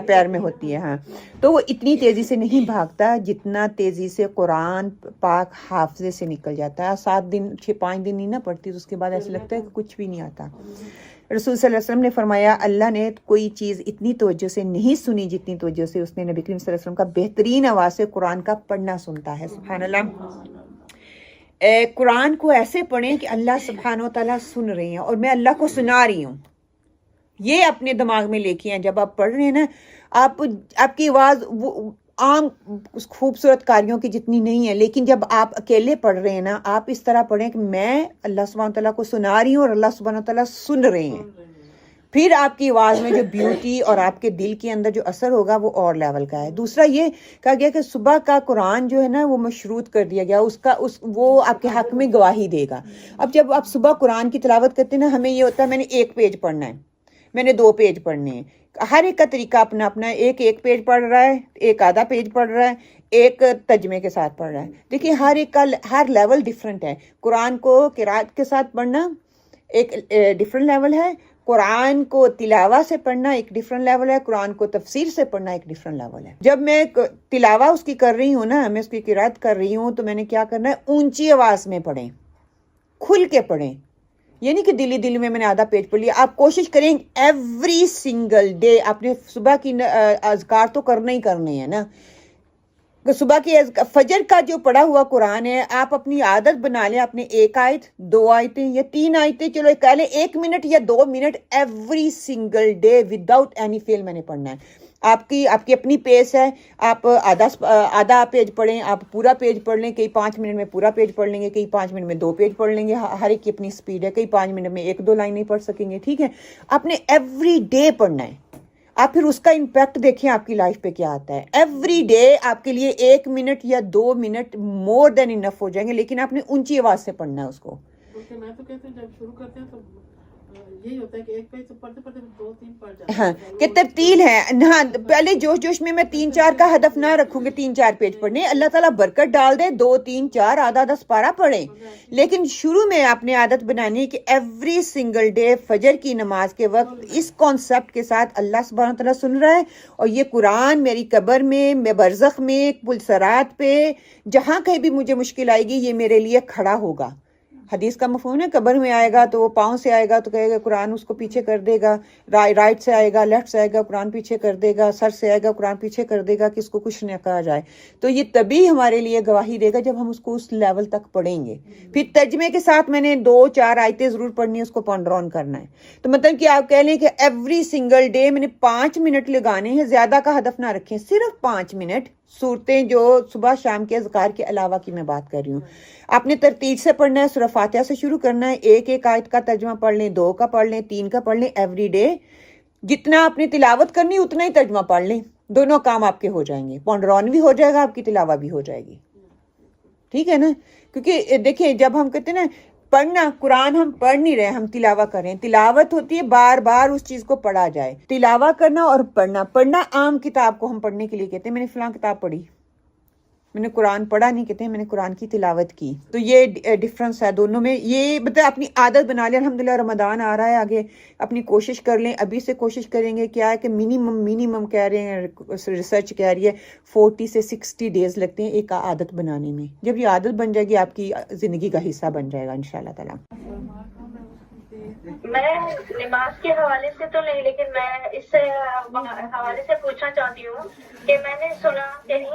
پیر میں ہوتی ہے, ہاں, تو وہ اتنی تیزی سے نہیں بھاگتا جتنا تیزی سے قرآن پاک حافظے سے نکل جاتا ہے. 7 دن 5 دن نہیں نہ پڑتی, تو اس کے بعد ایسا لگتا ہے کہ کچھ بھی نہیں آتا. رسول صلی اللہ علیہ وسلم نے فرمایا, اللہ نے کوئی چیز اتنی توجہ سے نہیں سنی جتنی توجہ سے اس نے نبی کریم صلی اللہ علیہ وسلم کا بہترین آواز سے قرآن کا پڑھنا سنتا ہے. سبحان اللہ. قرآن کو ایسے پڑھیں کہ اللہ سبحانہ و تعالیٰ سن رہے ہیں اور میں اللہ کو سنا رہی ہوں, یہ اپنے دماغ میں لے کے ہیں. جب آپ پڑھ رہے ہیں نا, آپ کی آواز وہ عام خوبصورت کاریوں کی جتنی نہیں ہے, لیکن جب آپ اکیلے پڑھ رہے ہیں نا, آپ اس طرح پڑھیں کہ میں اللہ سبحانہ تعالیٰ کو سنا رہی ہوں اور اللہ سبحانہ تعالیٰ سن رہے ہیں. پھر آپ کی آواز میں جو بیوٹی اور آپ کے دل کے اندر جو اثر ہوگا وہ اور لیول کا ہے. دوسرا یہ کہا گیا کہ صبح کا قرآن جو ہے نا وہ مشروط کر دیا گیا, وہ آپ کے حق میں گواہی دے گا. اب جب آپ صبح قرآن کی تلاوت کرتے ہیں نا, ہمیں یہ ہوتا ہے میں نے 1 پیج پڑھنا ہے, میں نے 2 پیج پڑھنے ہیں. ہر ایک کا طریقہ اپنا اپنا ہے. ایک پیج پڑھ رہا ہے, ایک آدھا پیج پڑھ رہا ہے, ایک ترجمے کے ساتھ پڑھ رہا ہے. دیکھیے ہر ایک کا ہر لیول ڈیفرنٹ ہے. قرآن کو قرات کے ساتھ پڑھنا ایک ڈیفرنٹ لیول ہے, قرآن کو تلاوہ سے پڑھنا ایک ڈیفرنٹ لیول ہے, قرآن کو تفسیر سے پڑھنا ایک ڈیفرنٹ لیول ہے. جب میں تلاوہ اس کی کر رہی ہوں نا, میں اس کی قرات کر رہی ہوں, تو میں نے کیا کرنا ہے, اونچی آواز میں پڑھیں, کھل کے پڑھیں. یہ نہیں کہ دلی میں نے آدھا پیج پڑھ لیا. آپ کوشش کریں ایوری سنگل ڈے آپ نے صبح کی اذکار تو کرنے ہی کرنے ہیں نا. صبح کی فجر کا جو پڑھا ہوا قرآن ہے, آپ اپنی عادت بنا لیں. آپ نے 1 آیت 2 آیتیں یا 3 آیتیں, چلو کہہ لیں 1 منٹ یا 2 minute every single day without any fail میں نے پڑھنا ہے. آپ کی اپنی پیس ہے, آپ آدھا پیج پڑھیں, آپ پورا پیج پڑھ لیں. کئی 5 منٹ میں پورا پیج پڑھ لیں گے, کئی 5 منٹ میں 2 پیج پڑھ لیں گے. ہر ایک کی اپنی سپیڈ ہے. کئی 5 منٹ میں 1-2 لائن نہیں پڑھ سکیں گے. ٹھیک ہے, آپ نے ایوری ڈے پڑھنا ہے. آپ پھر اس کا امپیکٹ دیکھیں آپ کی لائف پہ کیا آتا ہے. ایوری ڈے آپ کے لیے 1 منٹ یا 2 منٹ مور دین انف ہو جائیں گے, لیکن آپ نے اونچی آواز سے پڑھنا ہے اس کو. میں تو کہتے ہیں جب شروع کرتے ہیں تو یہی ہوتا ہے کہ 1 پیج سے پڑھتے 2-3 پڑھ جاتے ہیں. ہاں, کہ ترتیل ہے. ہاں, پہلے جوش میں 3-4 کا ہدف نہ رکھوں گے 3-4 پیج پڑھنے. اللہ تعالیٰ برکت ڈال دے, 2-3-4 آدھا سپارہ پڑھیں. لیکن شروع میں آپ نے عادت بنانی ہے کہ ایوری سنگل ڈے فجر کی نماز کے وقت اس کانسیپٹ کے ساتھ اللہ سبحانہ تعالیٰ سن رہا ہے, اور یہ قرآن میری قبر میں برزخ میں, پلسرات پہ, جہاں کہیں بھی مجھے مشکل آئے گی, یہ میرے لیے کھڑا ہوگا. حدیث کا مفہوم ہے, قبر میں آئے گا تو وہ پاؤں سے آئے گا تو کہے گا قرآن اس کو پیچھے کر دے گا, رائٹ سے آئے گا, لیفٹ سے آئے گا, قرآن پیچھے کر دے گا, سر سے آئے گا, قرآن پیچھے کر دے گا کہ اس کو کچھ نہ کہا جائے. تو یہ تبھی ہمارے لیے گواہی دے گا جب ہم اس کو اس لیول تک پڑھیں گے. پھر ترجمے کے ساتھ میں نے 2-4 آیتیں ضرور پڑھنی ہے, اس کو پونڈر آن کرنا ہے. تو مطلب کہ آپ کہہ لیں کہ ایوری سنگل ڈے میں نے 5 منٹ لگانے ہیں, زیادہ کا ہدف نہ رکھیں, صرف 5 منٹ. صورتیں جو صبح شام کے اذکار کے علاوہ کی میں بات کر رہی ہوں, آپ نے ترتیب سے پڑھنا ہے. سورہ فاتحہ سے شروع کرنا ہے, 1 آیت کا ترجمہ پڑھ لیں, 2 کا پڑھ لیں, 3 کا پڑھ لیں. ایوری ڈے جتنا آپ نے تلاوت کرنی اتنا ہی ترجمہ پڑھ لیں. دونوں کام آپ کے ہو جائیں گے, پونڈرون بھی ہو جائے گا, آپ کی تلاوہ بھی ہو جائے گی. ٹھیک ہے نا, کیونکہ دیکھیں جب ہم کہتے ہیں نا پڑھنا, قرآن ہم پڑھ نہیں رہے, ہم تلاوہ کریں. تلاوت ہوتی ہے بار بار اس چیز کو پڑھا جائے. تلاوہ کرنا اور پڑھنا عام کتاب کو ہم پڑھنے کے لیے کہتے ہیں, میں نے فلاں کتاب پڑھی, میں نے قرآن پڑھا نہیں کہتے ہیں, میں نے قرآن کی تلاوت کی. تو یہ ڈفرنس ہے دونوں میں. یہ مطلب اپنی عادت بنا لیں. الحمدللہ رمضان آ رہا ہے آگے, اپنی کوشش کر لیں, ابھی سے کوشش کریں گے. کیا ہے کہ منیمم کہہ رہے ہیں, ریسرچ کہہ رہی ہے 40 سے 60 ڈیز لگتے ہیں ایک عادت بنانے میں. جب یہ عادت بن جائے گی آپ کی زندگی کا حصہ بن جائے گا انشاءاللہ تعالیٰ. میں نماز کے حوالے سے تو نہیں, لیکن میں اس سے حوالے سے پوچھنا چاہتی ہوں کہ میں نے سنا کہیں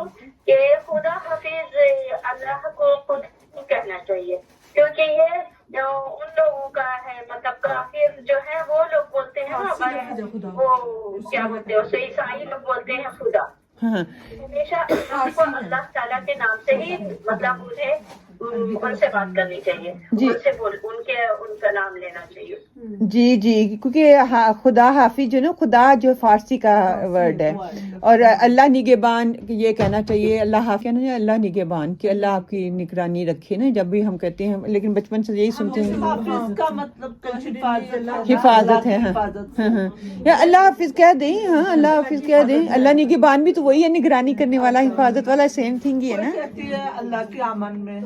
کہ خدا حافظ اللہ کو خود نہیں کہنا چاہیے, کیونکہ یہ ان لوگوں کا ہے, مطلب کافر جو ہے وہ لوگ بولتے ہیں نا, وہ کیا بولتے ہیں اسے, عیسائی لوگ بولتے ہیں خدا. ہاں ہمیشہ انسان کو اللہ تعالیٰ کے نام سے ہی مطلب انہیں ان سے بات کرنی چاہیے، ان کا نام لینا چاہیے. جی جی، کیونکہ خدا حافظ جو نا، خدا جو فارسی کا ورڈ ہے، اور اللہ نگہبان یہ کہنا چاہیے، اللہ حافظ نا، اللہ نگہبان، کہ اللہ آپ کی نگرانی رکھے نا، جب بھی ہم کہتے ہیں، لیکن بچپن سے یہی سنتے ہیں حافظ کا مطلب حفاظت ہے. ہاں یا اللہ حافظ کہہ دیں، ہاں اللہ حافظ کہہ دیں. اللہ نگہبان بھی تو وہی ہے، نگرانی کرنے والا، حفاظت والا، سیم تھنگ ہی ہے نا. کہتی ہے اللہ کے امن میں.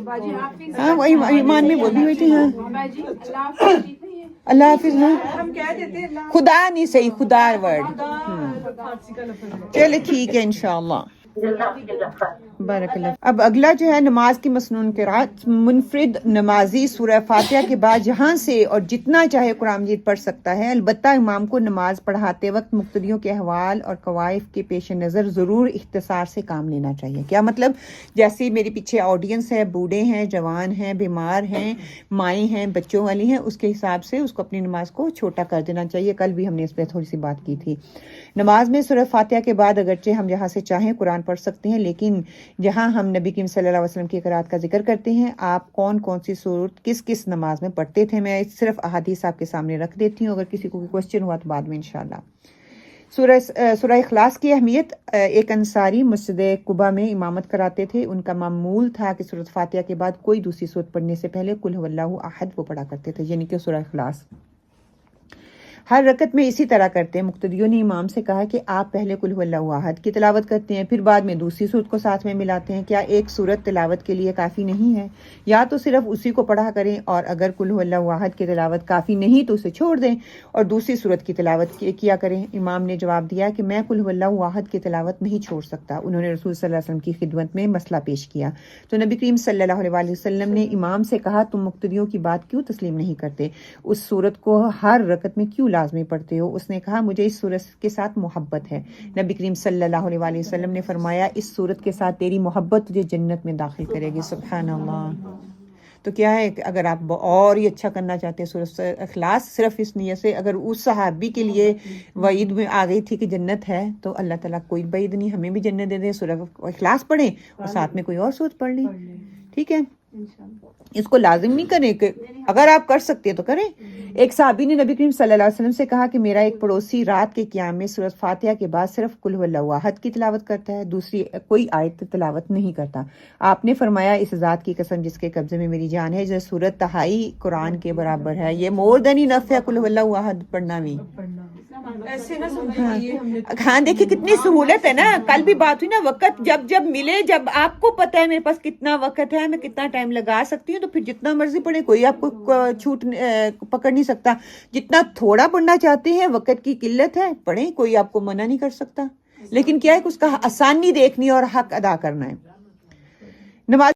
ہاں وہی ایمان میں وہ بھی ہوئی تھی. ہاں اللہ حافظ. ہاں ہم کہہ دیتے ہیں اللہ خدا نہیں صحیح، خدا ورڈ. فارسی کا لفظ ہے. چلے ٹھیک ہے انشاءاللہ. بارک اللہ. اب اگلا جو ہے نماز کی مسنون قرات. منفرد نمازی سورہ فاتحہ کے بعد جہاں سے اور جتنا چاہے قرآن مجید پڑھ سکتا ہے، البتہ امام کو نماز پڑھاتے وقت مقتدیوں کے احوال اور قوائف کے پیش نظر ضرور اختصار سے کام لینا چاہیے. کیا مطلب؟ جیسے میرے پیچھے آڈینس ہے، بوڑھے ہیں، جوان ہیں، بیمار ہیں، مائیں ہیں، بچوں والی ہیں، اس کے حساب سے اس کو اپنی نماز کو چھوٹا کر دینا چاہیے. کل بھی ہم نے اس پہ تھوڑی سی بات کی تھی. نماز میں سورہ فاتحہ کے بعد اگرچہ ہم جہاں سے چاہیں قرآن پڑھ سکتے ہیں، لیکن جہاں ہم نبی کریم صلی اللہ علیہ وسلم کی قرات کا ذکر کرتے ہیں، آپ کون کون سی سورت کس کس نماز میں پڑھتے تھے، میں صرف احادیث آپ کے سامنے رکھ دیتی ہوں. اگر کسی کو کوئی کوشچن ہوا تو بعد میں انشاءاللہ. سورہ اخلاص کی اہمیت. ایک انصاری مسجد قباء میں امامت کراتے تھے. ان کا معمول تھا کہ سورۃ فاتحہ کے بعد کوئی دوسری سورت پڑھنے سے پہلے قل هو اللہ احد وہ پڑھا کرتے تھے، یعنی کہ سورہ اخلاص. ہر رکعت میں اسی طرح کرتے ہیں. مقتدیوں نے امام سے کہا کہ آپ پہلے قل هو اللہ احد کی تلاوت کرتے ہیں، پھر بعد میں دوسری سورت کو ساتھ میں ملاتے ہیں. کیا ایک سورت تلاوت کے لیے کافی نہیں ہے؟ یا تو صرف اسی کو پڑھا کریں، اور اگر قل هو اللہ احد کی تلاوت کافی نہیں تو اسے چھوڑ دیں اور دوسری سورت کی تلاوت کیا کریں. امام نے جواب دیا کہ میں قل هو اللہ احد کی تلاوت نہیں چھوڑ سکتا. انہوں نے رسول صلی اللہ علیہ وسلم کی خدمت میں مسئلہ پیش کیا تو نبی کریم صلی اللہ علیہ وسلم نے امام سے کہا، تم مقتدیوں کی بات کیوں تسلیم نہیں کرتے؟ اس سورت کو ہر رکعت میں کیوں لازمی پڑھتے ہو؟ اس نے کہا، مجھے اس سورت کے ساتھ محبت ہے. نبی کریم صلی اللہ علیہ وسلم نے فرمایا، اس سورت کے ساتھ تیری محبت تجھے جنت میں داخل کرے گی. سبحان اللہ. تو کیا ہے کہ اگر آپ اور ہی اچھا کرنا چاہتے ہیں سورۃ اخلاص، صرف اس نیت سے، اگر اس صحابی کے لیے وعید میں آ گئی تھی کہ جنت ہے، تو اللہ تعالیٰ کوئی بعید نہیں، ہمیں بھی جنت دے دے. سورۃ اخلاص پڑھیں اور ساتھ میں کوئی اور سورت پڑھ لیں. ٹھیک ہے، اس کو لازم نہیں کریں کہ اگر آپ کر سکتے ہیں تو کریں. ایک صحابی نے نبی کریم صلی اللہ علیہ وسلم سے کہا کہ میرا ایک پڑوسی رات کے قیام میں سورۃ فاتحہ کے بعد صرف قل هو اللہ احد کی تلاوت کرتا ہے، دوسری کوئی آیت تلاوت نہیں کرتا. آپ نے فرمایا، اس ذات کی قسم جس کے قبضے میں میری جان ہے، جو سورت تہائی قرآن کے برابر ہے. یہ مور دین انف ہے قل هو اللہ احد پڑھنا بھی. ایسے نہ سمجھیے ہم نے. ہاں دیکھیں کتنی سہولت ہے نا. کل بھی بات ہوئی نا، وقت جب ملے، جب آپ کو پتہ ہے میرے پاس کتنا وقت ہے، میں کتنا ٹائم لگا سکتی ہوں، تو پھر جتنا مرضی پڑھیں، کوئی آپ کو چھوٹ پکڑ نہیں سکتا. جتنا تھوڑا پڑھنا چاہتے ہیں، وقت کی قلت ہے، پڑھیں، کوئی آپ کو منع نہیں کر سکتا. لیکن کیا ہے کہ اس کا آسانی دیکھنی اور حق ادا کرنا ہے. نماز